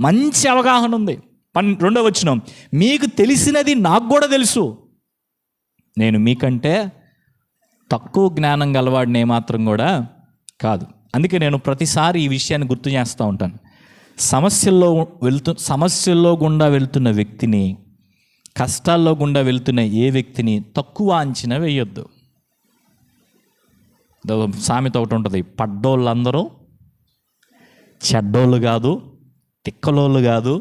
మంచి అవగాహన ఉంది. 2వ వచనం, మీకు తెలిసినది నాకు కూడా తెలుసు, నేను మీకంటే తక్కువ జ్ఞానం గలవాడిని ఏమాత్రం కూడా కాదు. అందుకే నేను ప్రతిసారి ఈ విషయాన్ని గుర్తు చేస్తూ ఉంటాను. సమస్యల్లో గుండా వెళ్తున్న వ్యక్తిని, కష్టాల్లో గుండా వెళ్తున్న ఏ వ్యక్తిని తక్కువ అంచనా వేయొద్దు. సామెత ఒకటి ఉంటుంది, పడ్డోళ్ళందరూ చెడ్డోళ్ళు కాదు, తిక్కలోళ్ళు కాదు,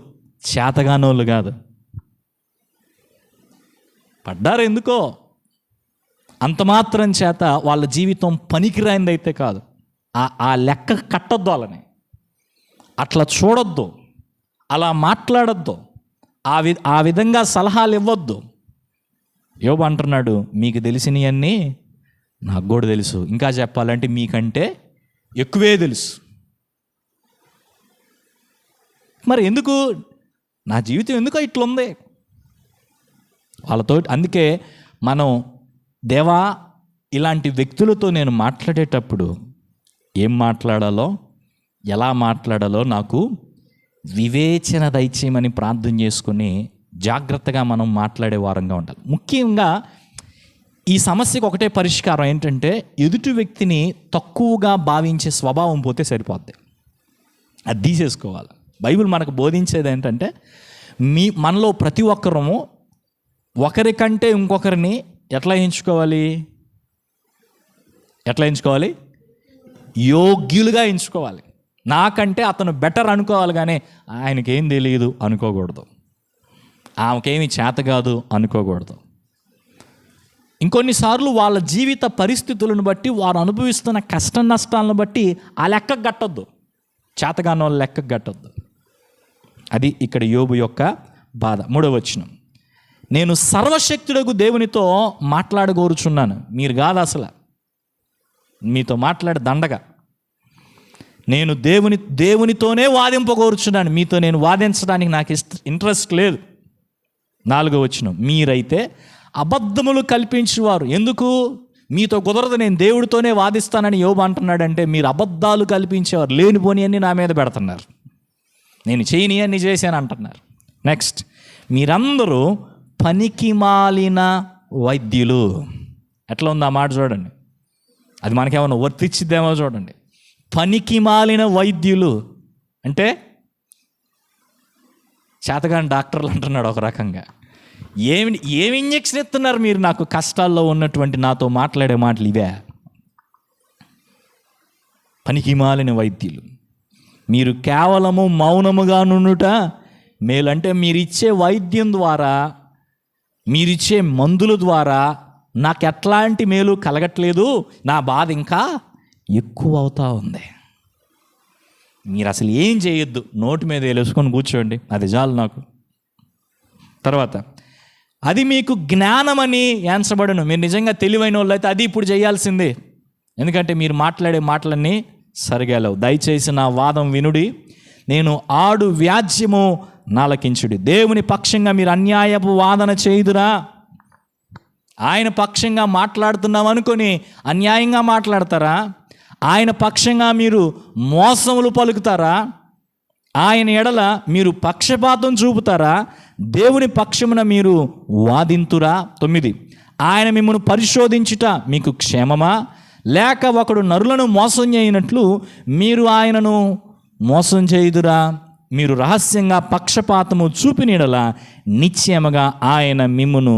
చేతగానోళ్ళు కాదు. పడ్డారు ఎందుకో, అంత మాత్రం చేత వాళ్ళ జీవితం పనికిరాయింది అయితే కాదు. ఆ లెక్క కట్టొద్దు, వాళ్ళని అట్లా చూడొద్దు, అలా మాట్లాడొద్దు, ఆ విధంగా సలహాలు ఇవ్వద్దు. యోబు అంటున్నాడు, మీకు తెలిసినవన్నీ నాకు కూడా తెలుసు, ఇంకా చెప్పాలంటే మీకంటే ఎక్కువే తెలుసు. మరి ఎందుకు నా జీవితం ఎందుకో ఇట్లుంది వాళ్ళతో? అందుకే మనం, దేవా ఇలాంటి వ్యక్తులతో నేను మాట్లాడేటప్పుడు ఏం మాట్లాడాలో, ఎలా మాట్లాడాలో నాకు వివేచన దయచేయమని ప్రార్థన చేసుకుని జాగ్రత్తగా మనం మాట్లాడే వారంగా ఉండాలి. ముఖ్యంగా ఈ సమస్యకు ఒకటే పరిష్కారం ఏంటంటే, ఎదుటి వ్యక్తిని తక్కువగా భావించే స్వభావం పోతే సరిపోద్ది. అది తీసేసుకోవాలి. బైబిల్ మనకు బోధించేది ఏంటంటే, మనలో ప్రతి ఒక్కరము ఒకరికంటే ఇంకొకరిని ఎట్లా ఎంచుకోవాలి? యోగ్యులుగా ఎంచుకోవాలి. నాకంటే అతను బెటర్ అనుకోవాలి, కానీ ఆయనకేం తెలియదు అనుకోకూడదు, ఆమెకేమి చేత కాదు అనుకోకూడదు. ఇంకొన్నిసార్లు వాళ్ళ జీవిత పరిస్థితులను బట్టి, వారు అనుభవిస్తున్న కష్ట నష్టాలను బట్టి ఆ లెక్కకు కట్టొద్దు, చేతగాని వాళ్ళ లెక్కకు కట్టొద్దు. అది ఇక్కడ యోబు యొక్క బాధ. 3వ వచనం, నేను సర్వశక్తుడగు దేవునితో మాట్లాడగోరుచున్నాను. మీరు కాదు అసలు, మీతో మాట్లాడే దండగా. నేను దేవునితోనే వాదింపగోరుచున్నాను, మీతో నేను వాదించడానికి నాకు ఇంట్రెస్ట్ లేదు. 4వ వచనం, మీరైతే అబద్ధములు కల్పించేవారు. ఎందుకు? మీతో కుదరదు, నేను దేవుడితోనే వాదిస్తానని యోబు అంటున్నాడంటే, మీరు అబద్ధాలు కల్పించేవారు, లేనిపోని అన్నీ నా మీద పెడుతున్నారు, నేను చేయని అన్ని చేశాను అంటున్నారు. నెక్స్ట్, మీరందరూ పనికి మాలిన వైద్యులు. ఎట్లా ఉంది ఆ మాట చూడండి, అది మనకేమన్నా వర్తిచ్చిద్దేమో చూడండి. పనికి మాలిన వైద్యులు అంటే చేతగాని డాక్టర్లు అంటున్నాడు ఒక రకంగా. ఏమి ఇంజెక్షన్ ఇస్తున్నారు మీరు నాకు? కష్టాల్లో ఉన్నటువంటి నాతో మాట్లాడే మాటలు ఇవే. పనికిమాలిన వైద్యులు. మీరు కేవలము మౌనముగా నుండుట మేలంటే మీరిచ్చే వైద్యం ద్వారా, మీరిచ్చే మందుల ద్వారా నాకు ఎట్లాంటి మేలు కలగట్లేదు, నా బాధ ఇంకా ఎక్కువ అవుతా ఉంది. మీరు అసలు ఏం చేయొద్దు, నోటి మీద వేలేసుకొని కూర్చోండి, అది చాలు నాకు. తర్వాత అది మీకు జ్ఞానమని ఎంచబడును. మీరు నిజంగా తెలివైన వాళ్ళు అయితే అది ఇప్పుడు చేయాల్సిందే, ఎందుకంటే మీరు మాట్లాడే మాటలన్నీ సరిగా లేవు. దయచేసి నా వాదం వినుడి, నేను ఆడు వ్యాజ్యము నాలకించుడి. దేవుని పక్షంగా మీరు అన్యాయపు వాదన చేయుదురా? ఆయన పక్షంగా మాట్లాడుతున్నాం అనుకొని అన్యాయంగా మాట్లాడతారా? ఆయన పక్షంగా మీరు మోసములు పలుకుతారా? ఆయన ఎడల మీరు పక్షపాతం చూపుతారా? దేవుని పక్షమున మీరు వాదింతురా? 9, ఆయన మిమ్మల్ని పరిశోధించుట మీకు క్షేమమా? లేక ఒకడు నరులను మోసం చేయనట్లు మీరు ఆయనను మోసం చేయుదురా? మీరు రహస్యంగా పక్షపాతము చూపిన ఎడల నిశ్చయముగా ఆయన మిమ్మును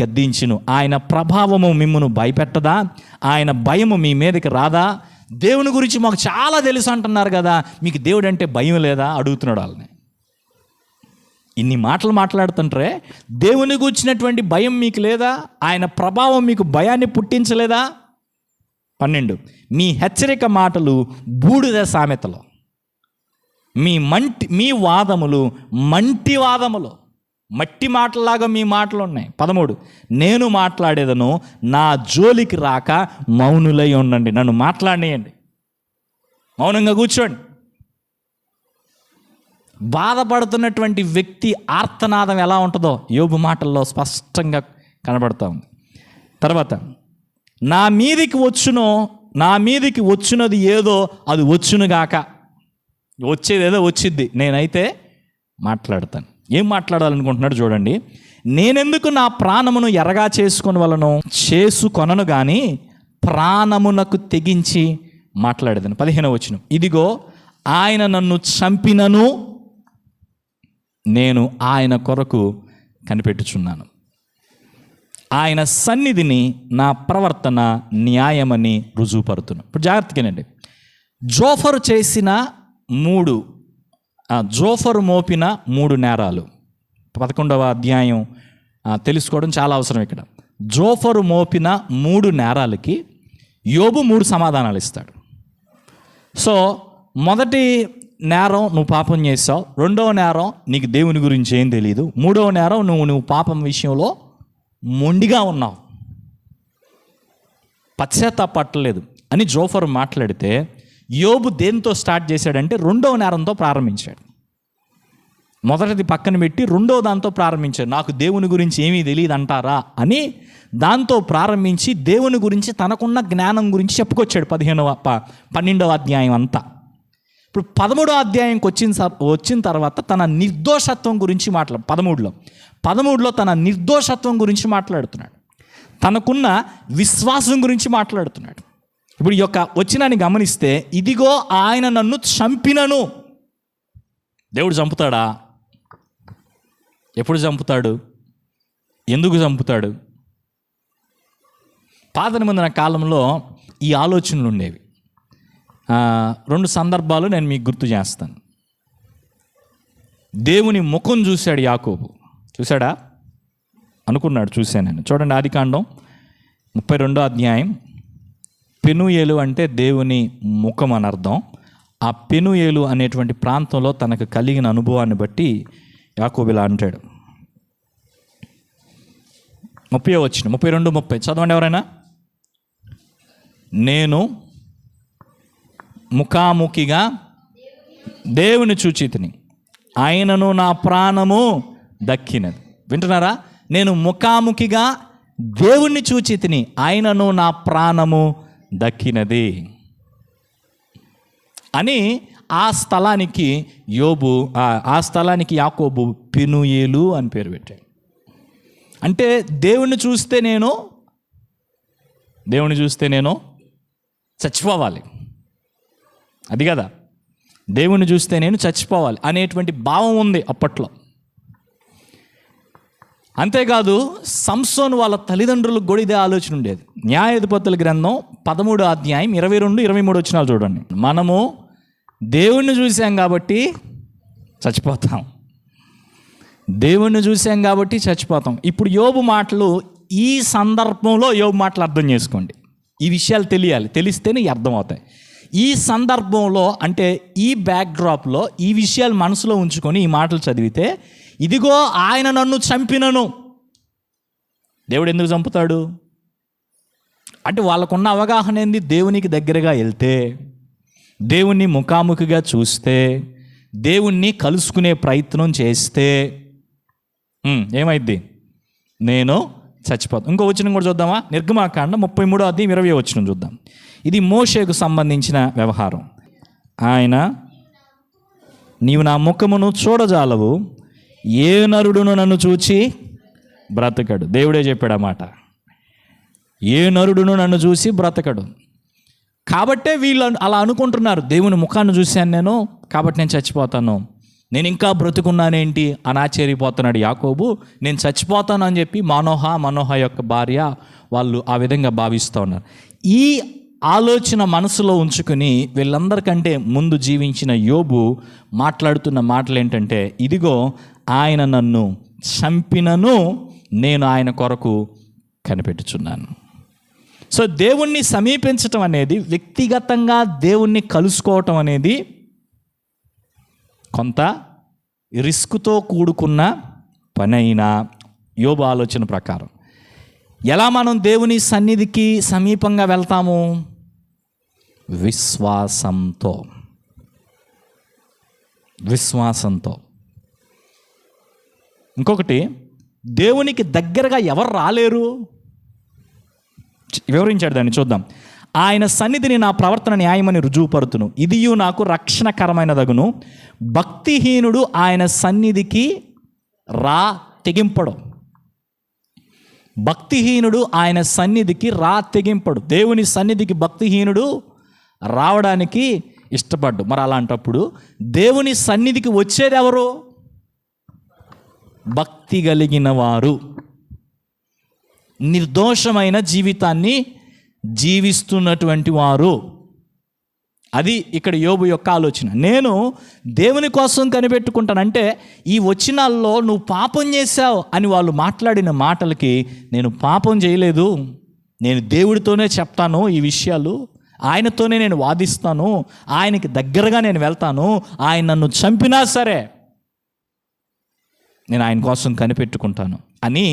గద్దించును. ఆయన ప్రభావము మిమ్మును భయపెట్టదా? ఆయన భయము మీ మీదకి రాదా? దేవుని గురించి మాకు చాలా తెలుసు అంటున్నారు కదా, మీకు దేవుడు అంటే భయం లేదా అడుగుతున్నాడు వాళ్ళని. ఇన్ని మాటలు మాట్లాడుతుంటే దేవుని గురించినటువంటి భయం మీకు లేదా? ఆయన ప్రభావం మీకు భయాన్ని పుట్టించలేదా? 12, మీ హెచ్చరిక మాటలు బూడిద సామెతలు, మీ వాదములు మంటి వాదములు, మట్టి మాటలాగా మీ మాటలు ఉన్నాయి. 13, నేను మాట్లాడేదను, నా జోలికి రాక మౌనులై ఉండండి. నన్ను మాట్లాడనియండి, మౌనంగా కూర్చోండి. బాధపడుతున్నటువంటి వ్యక్తి ఆర్తనాదం ఎలా ఉంటుందో యోబు మాటల్లో స్పష్టంగా కనబడతా ఉంది. తర్వాత నా మీదికి వచ్చినది ఏదో అది వచ్చునుగాక. వచ్చేదేదో వచ్చిద్ది, నేనైతే మాట్లాడతాను. ఏం మాట్లాడాలనుకుంటున్నాడు చూడండి. నేనెందుకు నా ప్రాణమును ఎరగా చేసుకొనను కానీ ప్రాణమునకు తెగించి మాట్లాడేదాను. 15వ వచనం, ఇదిగో ఆయన నన్ను చంపినను నేను ఆయన కొరకు కనిపెట్టుచున్నాను. ఆయన సన్నిధిని నా ప్రవర్తన న్యాయమని రుజువుపరుతున్నాను. ఇప్పుడు జాగ్రత్తగానండి. జోఫరు మోపిన 3 నేరాలు 11వ అధ్యాయం తెలుసుకోవడం చాలా అవసరం. ఇక్కడ జోఫరు మోపిన 3 నేరాలకి యోబు 3 సమాధానాలు ఇస్తాడు. సో మొదటి నేరం నువ్వు పాపం చేసావు, 2వ నేరం నీకు దేవుని గురించి ఏం తెలియదు, 3వ నేరం నువ్వు పాపం విషయంలో మొండిగా ఉన్నావు, పశ్చాత్తాపట్టలేదు అని జోఫరు మాట్లాడితే యోబు దేంతో స్టార్ట్ చేశాడంటే 2వ నేరంతో ప్రారంభించాడు. మొదటిది పక్కన పెట్టి 2వ దాంతో ప్రారంభించాడు. నాకు దేవుని గురించి ఏమీ తెలియదు అంటారా అని దాంతో ప్రారంభించి దేవుని గురించి తనకున్న జ్ఞానం గురించి చెప్పుకొచ్చాడు 12వ అధ్యాయం అంతా. ఇప్పుడు 13వ అధ్యాయంకి వచ్చిన తర్వాత తన నిర్దోషత్వం గురించి 13లో తన నిర్దోషత్వం గురించి మాట్లాడుతున్నాడు, తనకున్న విశ్వాసం గురించి మాట్లాడుతున్నాడు. ఇప్పుడు ఈ యొక్క వచనాన్ని గమనిస్తే, ఇదిగో ఆయన నన్ను చంపినను. దేవుడు చంపుతాడా? ఎప్పుడు చంపుతాడు? ఎందుకు చంపుతాడు? పాత నిబంధన కాలంలో ఈ ఆలోచనలు ఉండేవి. 2 సందర్భాలు నేను మీకు గుర్తు చేస్తాను. దేవుని ముఖం చూశాడు యాకోబు. చూశాడా? అనుకున్నాడు, చూశాను. చూడండి, ఆదికాండం 32వ అధ్యాయం. పెనుయేలు అంటే దేవుని ముఖం అని అర్థం. ఆ పెనుయేలు అనేటువంటి ప్రాంతంలో తనకు కలిగిన అనుభవాన్ని బట్టి యాకోబు ఇలా అంటాడు. 30వ వచనం, 32-30 చదవండి ఎవరైనా. నేను ముఖాముఖిగా దేవుని చూచితిని, ఆయనను నా ప్రాణము దక్కినది. వింటున్నారా? నేను ముఖాముఖిగా దేవుణ్ణి చూచితిని, ఆయనను నా ప్రాణము దక్కినది అని ఆ స్థలానికి యాకోబు పెనుయేలు అని పేరు పెట్టాడు. అంటే దేవుణ్ణి చూస్తే నేను చచ్చిపోవాలి, అది కదా. దేవుణ్ణి చూస్తే నేను చచ్చిపోవాలి అనేటువంటి భావం ఉంది అప్పట్లో. అంతేకాదు సంసోను వాళ్ళ తల్లిదండ్రులకు కూడా ఇదే ఆలోచన ఉండేది. న్యాయాధిపతుల గ్రంథం 13వ అధ్యాయం 22-23 వచనాలు చూడండి. మనము దేవుణ్ణి చూసాం కాబట్టి చచ్చిపోతాం, దేవుణ్ణి చూసాం కాబట్టి చచ్చిపోతాం. ఇప్పుడు యోబు మాటలు, ఈ సందర్భంలో యోబు మాటలు అర్థం చేసుకోండి. ఈ విషయాలు తెలియాలి, తెలిస్తేనే అర్థమవుతాయి. ఈ సందర్భంలో అంటే ఈ బ్యాక్డ్రాప్లో ఈ విషయాలు మనసులో ఉంచుకొని ఈ మాటలు చదివితే, ఇదిగో ఆయన నన్ను చంపినను. దేవుడు ఎందుకు చంపుతాడు అంటే వాళ్ళకున్న అవగాహన ఏంది? దేవునికి దగ్గరగా వెళ్తే, దేవుణ్ణి ముఖాముఖిగా చూస్తే, దేవుణ్ణి కలుసుకునే ప్రయత్నం చేస్తే ఏమైద్ది? నేను చచ్చిపోతాను. ఇంకో వచనం కూడా చూద్దామా? నిర్గమాకాండం 33వ అధ్యాయం 20వ వచనం చూద్దాం. ఇది మోషేకు సంబంధించిన వ్యవహారం. ఆయన, నీవు నా ముఖమును చూడజాలవు, ఏ నరుడును నన్ను చూచి బ్రతకడు. దేవుడే చెప్పాడు ఆ మాట, ఏ నరుడును నన్ను చూసి బ్రతకడు. కాబట్టే వీళ్ళు అలా అనుకుంటున్నారు, దేవుని ముఖాన్ని చూశాను నేను కాబట్టి నేను చచ్చిపోతాను, నేను ఇంకా బ్రతుకున్నానేంటి అని ఆశ్చర్యపోతున్నాడు యాకోబు. నేను చచ్చిపోతాను అని చెప్పి మనోహ యొక్క భార్య వాళ్ళు ఆ విధంగా భావిస్తూ ఉన్నారు. ఈ ఆలోచన మనసులో ఉంచుకుని వీళ్ళందరికంటే ముందు జీవించిన యోబు మాట్లాడుతున్న మాటలు ఏంటంటే, ఇదిగో ఆయన నన్ను చంపినను నేను ఆయన కొరకు కనిపెట్టుచున్నాను. సో దేవుణ్ణి సమీపించటం అనేది, వ్యక్తిగతంగా దేవుణ్ణి కలుసుకోవటం అనేది కొంత రిస్క్తో కూడుకున్న పని అయినా యోబు ఆలోచన ప్రకారం ఎలా మనం దేవుని సన్నిధికి సమీపంగా వెళ్తాము? విశ్వాసంతో. ఇంకొకటి, దేవునికి దగ్గరగా ఎవరు రాలేరు? వివరించాడు దాన్ని, చూద్దాం. ఆయన సన్నిధిని నా ప్రవర్తన న్యాయమని రుజువుపరుతును, ఇదియు నాకు రక్షణకరమైనదగును. భక్తిహీనుడు ఆయన సన్నిధికి తెగింపడు. భక్తిహీనుడు ఆయన సన్నిధికి తెగింపడు. దేవుని సన్నిధికి భక్తిహీనుడు రావడానికి ఇష్టపడ్డు. మరి అలాంటప్పుడు దేవుని సన్నిధికి వచ్చేది ఎవరు? భక్తి కలిగిన వారు, నిర్దోషమైన జీవితాన్ని జీవిస్తున్నటువంటి వారు. అది ఇక్కడ యోబు యొక్క ఆలోచన. నేను దేవుని కోసం కనిపెట్టుకుంటానంటే, ఈ వచనాల్లో నువ్వు పాపం చేశావు అని వాళ్ళు మాట్లాడిన మాటలకి, నేను పాపం చేయలేదు, నేను దేవుడితోనే చెప్తాను ఈ విషయాలు, ఆయనతోనే నేను వాదిస్తాను, ఆయనకి దగ్గరగా నేను వెళ్తాను, ఆయన నన్ను చంపినా సరే నేను ఆయన కోసం కనిపెట్టుకుంటాను అని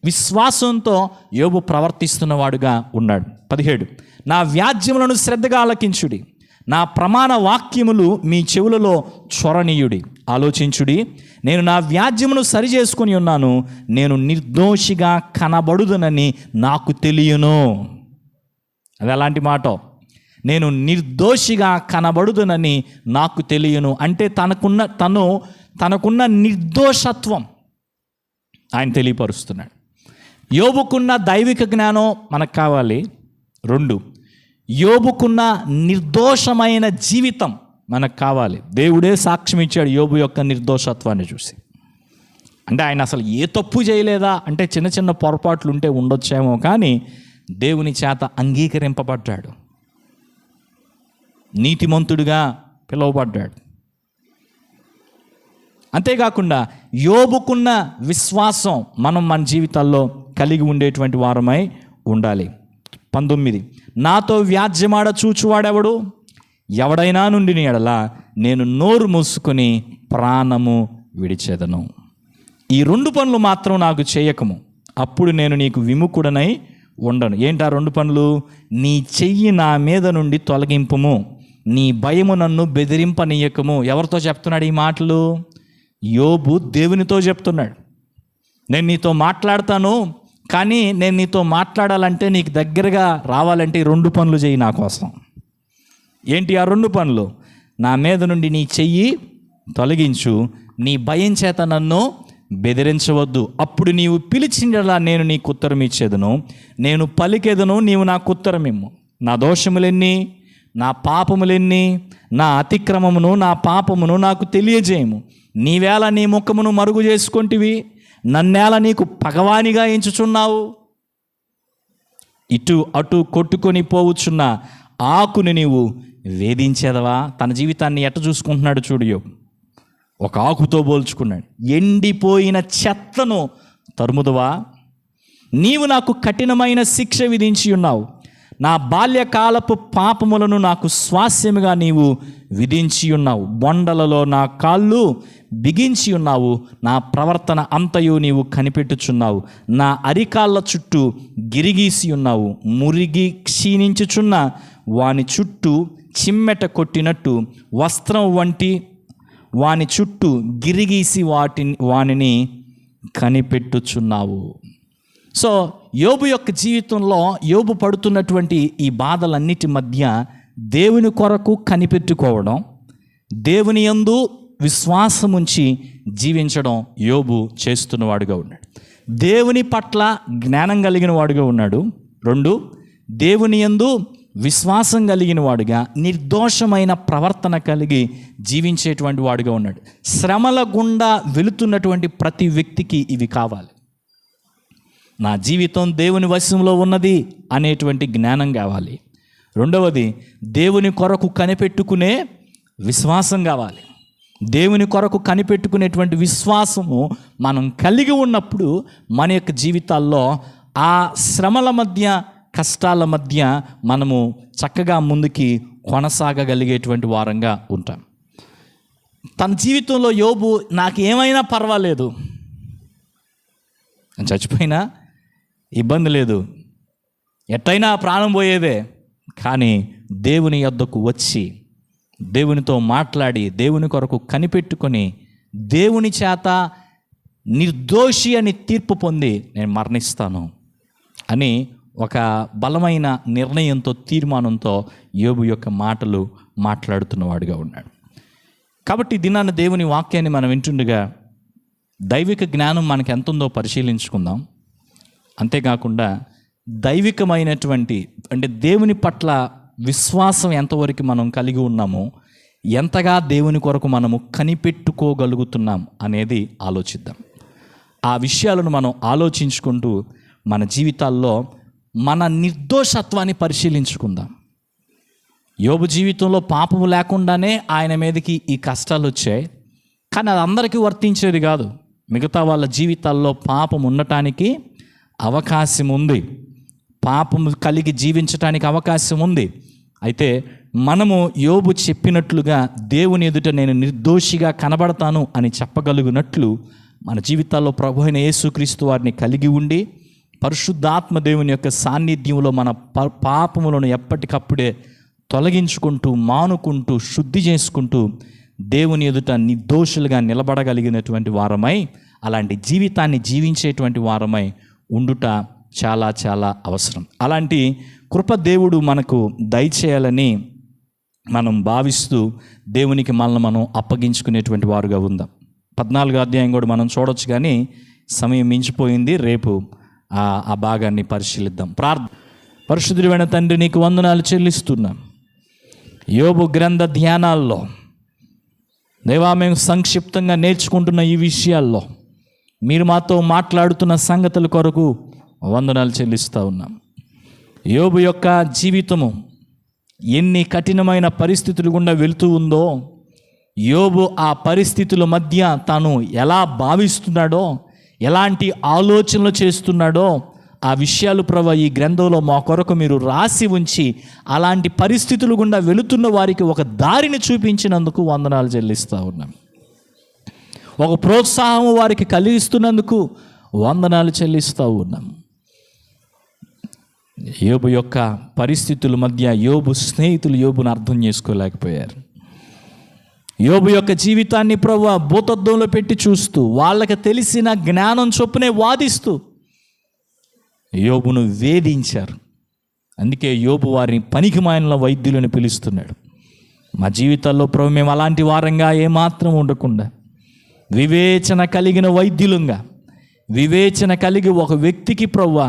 విశ్వాసంతో యోబు ప్రవర్తిస్తున్నవాడుగా ఉన్నాడు. 17, నా వ్యాజ్యములను శ్రద్ధగా ఆలకించుడి, నా ప్రమాణ వాక్యములు మీ చెవులలో చొరనీయుడి. ఆలోచించుడి, నేను నా వ్యాజ్యమును సరి చేసుకుని ఉన్నాను, నేను నిర్దోషిగా కనబడుదనని నాకు తెలియను. అది ఎలాంటి మాట? నేను నిర్దోషిగా కనబడుదనని నాకు తెలియను అంటే తనకున్న నిర్దోషత్వం ఆయన తెలియపరుస్తున్నాడు. యోబుకున్న దైవిక జ్ఞానం మనకు కావాలి. 2, యోబుకున్న నిర్దోషమైన జీవితం మనకు కావాలి. దేవుడే సాక్ష్యం ఇచ్చాడు యోబు యొక్క నిర్దోషత్వాన్ని చూసి. అంటే ఆయన అసలు ఏ తప్పు చేయలేదా అంటే చిన్న చిన్న పొరపాట్లు ఉంటే ఉండొచ్చేమో, కానీ దేవుని చేత అంగీకరింపబడ్డాడు, నీతిమంతుడిగా పిలువబడ్డాడు. అంతేకాకుండా యోబుకున్న విశ్వాసం మనం మన జీవితాల్లో కలిగి ఉండేటువంటి వారమై ఉండాలి. 19, నాతో వ్యాజ్యమాడ చూచువాడెవడు? ఎవడైనా నుండి ఎడల నేను నోరు మూసుకొని ప్రాణము విడిచెదను. ఈ 2 పనులు మాత్రం నాకు చేయకము, అప్పుడు నేను నీకు విముఖుడనై ఉండను. ఏంటి ఆ 2 పనులు? నీ చెయ్యి నా మీద నుండి తొలగింపుము, నీ భయము నన్ను బెదిరింపనీయకము. ఎవరితో చెప్తున్నాడు ఈ మాటలు? యోబు దేవునితో చెప్తున్నాడు. నేను నీతో మాట్లాడతాను, కానీ నేను నీతో మాట్లాడాలంటే, నీకు దగ్గరగా రావాలంటే 2 పనులు చేయి నా కోసం. ఏంటి ఆ 2 పనులు? నా మీద నుండి నీ చెయ్యి తొలగించు, నీ భయం చేత నన్ను బెదిరించవద్దు. అప్పుడు నీవు పిలిచినలా నేను నీకు ఉత్తరం ఇచ్చేదను, నేను పలికేదను, నీవు నాకు ఉత్తరం ఇమ్ము. నా దోషములెన్ని, నా పాపములెన్ని, నా అతిక్రమమును నా పాపమును నాకు తెలియజేయము. నీవేళ నీ ముఖమును మరుగు చేసుకొంటివి, నన్నేల నీకు పగవానిగా ఎంచుచున్నావు? ఇటు అటు కొట్టుకొని పోవచ్చున్న ఆకుని నీవు వేధించేదవా? తన జీవితాన్ని ఎట్ట చూసుకుంటున్నాడు చూడు యోబు. ఒక ఆకుతో పోల్చుకున్నాడు. ఎండిపోయిన చెత్తను తరుముదవా? నీవు నాకు కఠినమైన శిక్ష విధించి ఉన్నావు. నా బాల్యకాలపు పాపములను నాకు స్వాస్యముగా నీవు విధించి ఉన్నావు. బొండలలో నా కాళ్ళు బిగించి ఉన్నావు. నా ప్రవర్తన అంతయు నీవు కనిపెట్టుచున్నావు. నా అరికాళ్ళ చుట్టూ గిరిగీసి ఉన్నావు. మురిగి క్షీణించుచున్న వాని చుట్టూ చిమ్మెట కొట్టినట్టు వస్త్రం వంటి వాని చుట్టూ గిరిగీసి వానిని కనిపెట్టుచున్నావు. సో యోబు యొక్క జీవితంలో యోబు పడుతున్నటువంటి ఈ బాధలన్నిటి మధ్య దేవుని కొరకు కనిపెట్టుకోవడం, దేవుని యందు విశ్వాసముంచి జీవించడం యోబు చేస్తున్నవాడుగా ఉన్నాడు. దేవుని పట్ల జ్ఞానం కలిగిన వాడుగా ఉన్నాడు. 2, దేవుని యందు విశ్వాసం కలిగిన వాడుగా, నిర్దోషమైన ప్రవర్తన కలిగి జీవించేటువంటి వాడుగా ఉన్నాడు. శ్రమల గుండా వెళుతున్నటువంటి ప్రతి వ్యక్తికి ఇవి కావాలి. నా జీవితం దేవుని వశంలో ఉన్నది అనేటువంటి జ్ఞానం కావాలి. 2వది, దేవుని కొరకు కనిపెట్టుకునే విశ్వాసం కావాలి. దేవుని కొరకు కనిపెట్టుకునేటువంటి విశ్వాసము మనం కలిగి ఉన్నప్పుడు మన యొక్క జీవితాల్లో ఆ శ్రమల మధ్య, కష్టాల మధ్య మనము చక్కగా ముందుకి కొనసాగగలిగేటువంటి వారంగా ఉంటాం. తన జీవితంలో యోబు నాకు ఏమైనా పర్వాలేదు, చచ్చిపోయినా ఇబ్బంది లేదు, ఎట్టయినా ప్రాణం పోయేదే, కానీ దేవుని యొద్దకు వచ్చి దేవునితో మాట్లాడి దేవుని కొరకు కనిపెట్టుకొని దేవుని చేత నిర్దోషి అని తీర్పు పొంది నేను మరణిస్తాను అని ఒక బలమైన నిర్ణయంతో, తీర్మానంతో యోబు యొక్క మాటలు మాట్లాడుతున్నవాడుగా ఉన్నాడు. కాబట్టి దినాన దేవుని వాక్యాన్ని మనం వింటుండగా దైవిక జ్ఞానం మనకు ఎంత ఉందో పరిశీలించుకుందాం. అంతేకాకుండా దైవికమైనటువంటి అంటే దేవుని పట్ల విశ్వాసం ఎంతవరకు మనం కలిగి ఉన్నామో, ఎంతగా దేవుని కొరకు మనము కనిపెట్టుకోగలుగుతున్నాం అనేది ఆలోచిద్దాం. ఆ విషయాలను మనం ఆలోచించుకుంటూ మన జీవితాల్లో మన నిర్దోషత్వాన్ని పరిశీలించుకుందాం. యోబు జీవితంలో పాపము లేకుండానే ఆయన మీదకి ఈ కష్టాలు వచ్చాయి. కానీ అది అందరికీ వర్తించేది కాదు. మిగతా వాళ్ళ జీవితాల్లో పాపం ఉండటానికి అవకాశం ఉంది, పాపము కలిగి జీవించటానికి అవకాశం ఉంది. అయితే మనము యోబు చెప్పినట్లుగా దేవుని ఎదుట నేను నిర్దోషిగా కనబడతాను అని చెప్పగలిగినట్లు మన జీవితాల్లో ప్రభు అయిన యేసుక్రీస్తు వారిని కలిగి ఉండి పరిశుద్ధాత్మ దేవుని యొక్క సాన్నిధ్యంలో మన పాపములను ఎప్పటికప్పుడే తొలగించుకుంటూ, మానుకుంటూ, శుద్ధి చేసుకుంటూ దేవుని ఎదుట నిర్దోషులుగా నిలబడగలిగినటువంటి వారమై, అలాంటి జీవితాన్ని జీవించేటువంటి వారమై ఉండుట చాలా చాలా అవసరం. అలాంటి కృప దేవుడు మనకు దయచేయాలని మనం భావిస్తూ దేవునికి మనల్ని మనం అప్పగించుకునేటువంటి వారుగా ఉందాం. 14వ అధ్యాయం కూడా మనం చూడొచ్చు, కానీ సమయం మించిపోయింది. రేపు ఆ భాగాన్ని పరిశీలిద్దాం. పరిశుద్ధుడైన తండ్రి, నీకు వందనాలు చెల్లిస్తున్నాం. యోబు గ్రంథ ధ్యానాల్లో దేవా, మేము సంక్షిప్తంగా నేర్చుకుంటున్న ఈ విషయాల్లో మీరు మాతో మాట్లాడుతున్న సంగతుల కొరకు వందనాలు చెల్లిస్తూ ఉన్నాం. యోబు యొక్క జీవితము ఎన్ని కఠినమైన పరిస్థితులు గుండా వెళుతూ ఉందో, యోబు ఆ పరిస్థితుల మధ్య తాను ఎలా భావిస్తున్నాడో, ఎలాంటి ఆలోచనలు చేస్తున్నాడో ఆ విషయాలు ప్రభు ఈ గ్రంథంలో మా కొరకు మీరు రాసి ఉంచి అలాంటి పరిస్థితులు గుండా వెళుతున్న వారికి ఒక దారిని చూపించినందుకు వందనాలు చెల్లిస్తూ ఉన్నాం. ఒక ప్రోత్సాహం వారికి కలిగిస్తున్నందుకు వందనాలు చెల్లిస్తూ ఉన్నాం. యోబు యొక్క పరిస్థితుల మధ్య యోబు స్నేహితులు యోబును అర్థం చేసుకోలేకపోయారు. యోబు యొక్క జీవితాన్ని ప్రభువా భూతద్దంలో పెట్టి చూస్తూ, వాళ్ళకి తెలిసిన జ్ఞానం చొప్పునే వాదిస్తూ యోబును వేధించారు. అందుకే యోబు వారిని పనికిమాలిన వైద్యులను పిలుస్తున్నాడు. మా జీవితాల్లో ప్రభు మేము అలాంటి వారంగా ఏమాత్రం ఉండకుండా వివేచన కలిగిన వైద్యులంగా, వివేచన కలిగి ఒక వ్యక్తికి ప్రభువా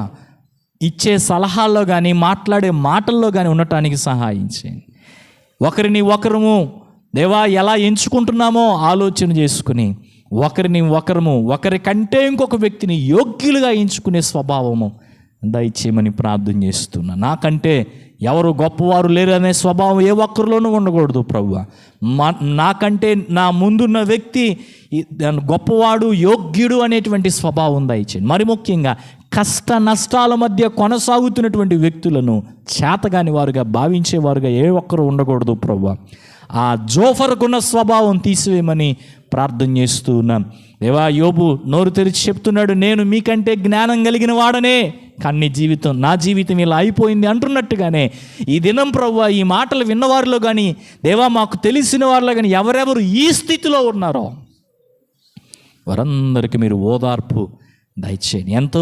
ఇచ్చే సలహాల్లో కానీ మాట్లాడే మాటల్లో కానీ ఉండటానికి సహాయం చేయండి. ఒకరిని ఒకరము దేవా ఎలా ఎంచుకుంటున్నామో ఆలోచన చేసుకుని ఒకరికంటే ఇంకొక వ్యక్తిని యోగ్యులుగా ఎంచుకునే స్వభావము దయచేయమని ప్రార్థన చేస్తున్నా. నాకంటే ఎవరు గొప్పవారు లేరు అనే స్వభావం ఏ ఒక్కరిలోనూ ఉండకూడదు ప్రభువా. నాకంటే నా ముందున్న వ్యక్తి గొప్పవాడు, యోగ్యుడు అనేటువంటి స్వభావం దయచేయండి. మరి ముఖ్యంగా కష్ట నష్టాల మధ్య కొనసాగుతున్నటువంటి వ్యక్తులను చేతగాని వారుగా భావించేవారుగా ఏ ఒక్కరు ఉండకూడదు ప్రభువా. ఆ జోఫర్కున్న స్వభావం తీసివేయమని ప్రార్థన చేస్తూ ఉన్నాను. దేవా, యోబు నోరు తెరిచి చెప్తున్నాడు, నేను మీకంటే జ్ఞానం కలిగిన వాడనే, కానీ నా జీవితం ఇలా అయిపోయింది అంటున్నట్టుగానే ఈ దినం ప్రభువా ఈ మాటలు విన్నవారిలో కానీ, దేవా మాకు తెలిసిన వారిలో కానీ ఎవరెవరు ఈ స్థితిలో ఉన్నారో వారందరికీ మీరు ఓదార్పు దయచేయండి. ఎంతో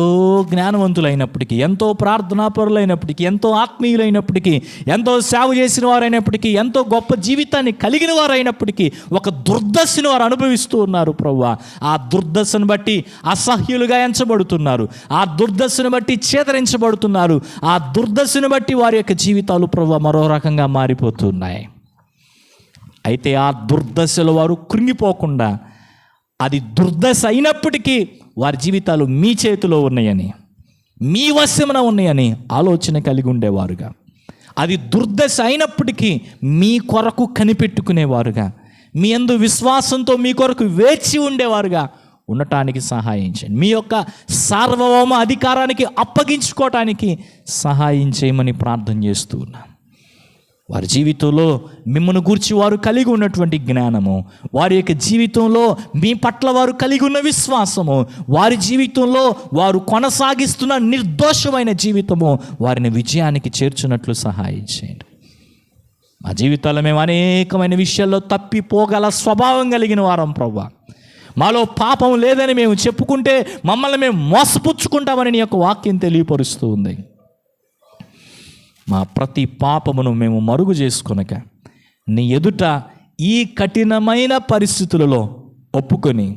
జ్ఞానవంతులైనప్పటికీ, ఎంతో ప్రార్థనాపరులైనప్పటికీ, ఎంతో ఆత్మీయులైనప్పటికీ, ఎంతో సేవ చేసిన వారైనప్పటికీ, ఎంతో గొప్ప జీవితాన్ని కలిగిన వారైనప్పటికీ ఒక దుర్దశను వారు అనుభవిస్తూ ఉన్నారు ప్రభువా. ఆ దుర్దశను బట్టి అసహ్యులుగా ఎంచబడుతున్నారు, ఆ దుర్దశను బట్టి చేదరించబడుతున్నారు, ఆ దుర్దశను బట్టి వారి యొక్క జీవితాలు ప్రభువా మరో రకంగా మారిపోతున్నాయి. అయితే ఆ దుర్దశలో వారు కృంగిపోకుండా, అది దుర్దశ అయినప్పటికీ వారి జీవితాలు మీ చేతిలో ఉన్నాయని, మీ వశమున ఉన్నాయని ఆలోచన కలిగి ఉండేవారుగా, అది దుర్దశ అయినప్పటికీ మీ కొరకు కనిపెట్టుకునేవారుగా, మీ యందు విశ్వాసంతో మీ కొరకు వేచి ఉండేవారుగా ఉండటానికి సహాయం చేయండి. మీ యొక్క సార్వభౌమ అధికారానికి అప్పగించుకోవటానికి సహాయం చేయమని ప్రార్థన చేస్తూ ఉన్నాం. వారి జీవితంలో మిమ్మల్ని గూర్చి వారు కలిగి ఉన్నటువంటి జ్ఞానము, వారి యొక్క జీవితంలో మీ పట్ల వారు కలిగి ఉన్న విశ్వాసము, వారి జీవితంలో వారు కొనసాగిస్తున్న నిర్దోషమైన జీవితము వారిని విజయానికి చేర్చున్నట్లు సహాయం చేయండి. మా జీవితాల్లో మేము అనేకమైన విషయాల్లో తప్పిపోగల స్వభావం కలిగిన వారం ప్రభువా. మాలో పాపం లేదని మేము చెప్పుకుంటే మమ్మల్ని మేము మోసపుచ్చుకుంటామని నీ యొక్క వాక్యం తెలియపరుస్తూ ఉంది. మా ప్రతి పాపమును మేము మరుగు చేసుకొనక నీ ఎదుట ఈ కఠినమైన పరిస్థితులలో ఒప్పుకొని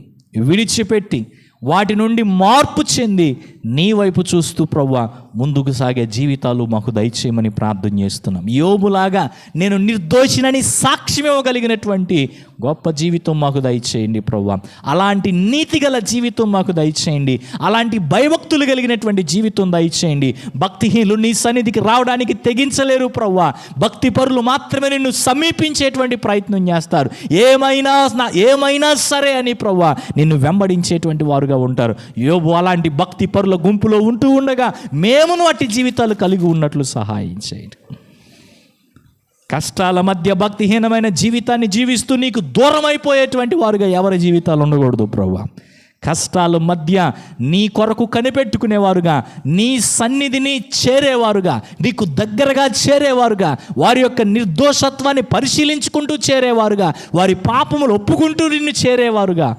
విడిచిపెట్టి వాటి నుండి మార్పు చెంది నీ వైపు చూస్తూ ప్రభువా ముందుకు సాగే జీవితాలు మాకు దయచేయమని ప్రార్థన చేస్తున్నాం. యోబులాగా నేను నిర్దోషినని సాక్ష్యం ఇవ్వగలిగినటువంటి గొప్ప జీవితం మాకు దయచేయండి ప్రభువా. అలాంటి నీతిగల జీవితం మాకు దయచేయండి. అలాంటి భయభక్తులు కలిగినటువంటి జీవితం దయచేయండి. భక్తిహీనులు నీ సన్నిధికి రావడానికి తెగించలేరు ప్రభువా. భక్తి పరులు మాత్రమే నిన్ను సమీపించేటువంటి ప్రయత్నం చేస్తారు. ఏమైనా సరే అని ప్రభువా నిన్ను వెంబడించేటువంటి వారుగా ఉంటారు. యోబు అలాంటి భక్తి పరుల గుంపులో ఉంటూ ఉండగా మేమును అట్టి జీవితాలు కలిగి ఉన్నట్లు సహాయం చేయండి. కష్టాల మధ్య భక్తిహీనమైన జీవితాన్ని జీవిస్తూ నీకు దూరం అయిపోయేటువంటి వారుగా ఎవరి జీవితాలు ఉండకూడదు ప్రభువా. కష్టాల మధ్య నీ కొరకు కనిపెట్టుకునేవారుగా, నీ సన్నిధిని చేరేవారుగా, నీకు దగ్గరగా చేరేవారుగా, వారి యొక్క నిర్దోషత్వాన్ని పరిశీలించుకుంటూ చేరేవారుగా, వారి పాపములు ఒప్పుకుంటూ నిన్ను చేరేవారుగా,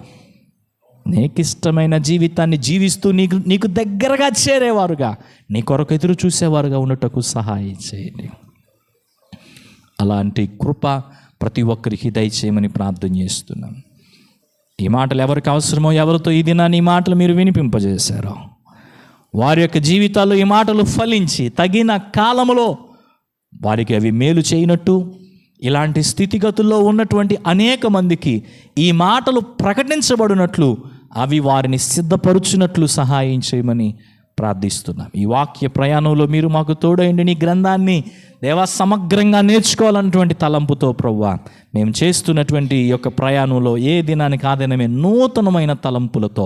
నీకిష్టమైన జీవితాన్ని జీవిస్తూ నీకు దగ్గరగా చేరేవారుగా, నీ కొరకు ఎదురు చూసేవారుగా ఉన్నటకు సహాయం చేయండి. అలాంటి కృప ప్రతి ఒక్కరికి దయచేయమని ప్రార్థన చేస్తున్నాం. ఈ మాటలు ఎవరికి అవసరమో, ఎవరితో ఈ దినాన్ని ఈ మాటలు మీరు వినిపింపజేశారో వారి యొక్క జీవితాల్లో ఈ మాటలు ఫలించి తగిన కాలములో వారికి అవి మేలు చేయనట్టు, ఇలాంటి స్థితిగతుల్లో ఉన్నటువంటి అనేక మందికి ఈ మాటలు ప్రకటించబడినట్లు అవి వారిని సిద్ధపరుచున్నట్లు సహాయం చేయమని ప్రార్థిస్తున్నాం. ఈ వాక్య ప్రయాణంలో మీరు మాకు తోడైండి. నీ గ్రంథాన్ని దేవా సమగ్రంగా నేర్చుకోవాలన్నటువంటి తలంపుతో ప్రభువా మేము చేస్తున్నటువంటి ఈ యొక్క ప్రయాణంలో ఏ దినానికి ఆ దినమే నూతనమైన తలంపులతో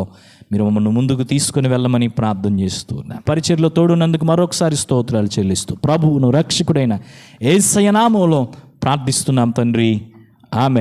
మీరు మమ్మల్ని ముందుకు తీసుకుని వెళ్ళమని ప్రార్థన చేస్తున్నా. పరిచర్లో తోడున్నందుకు మరొకసారి స్తోత్రాలు చెల్లిస్తూ ప్రభువును రక్షకుడైన యేసయ్య నామములో ప్రార్థిస్తున్నాం తండ్రి. ఆమేన్.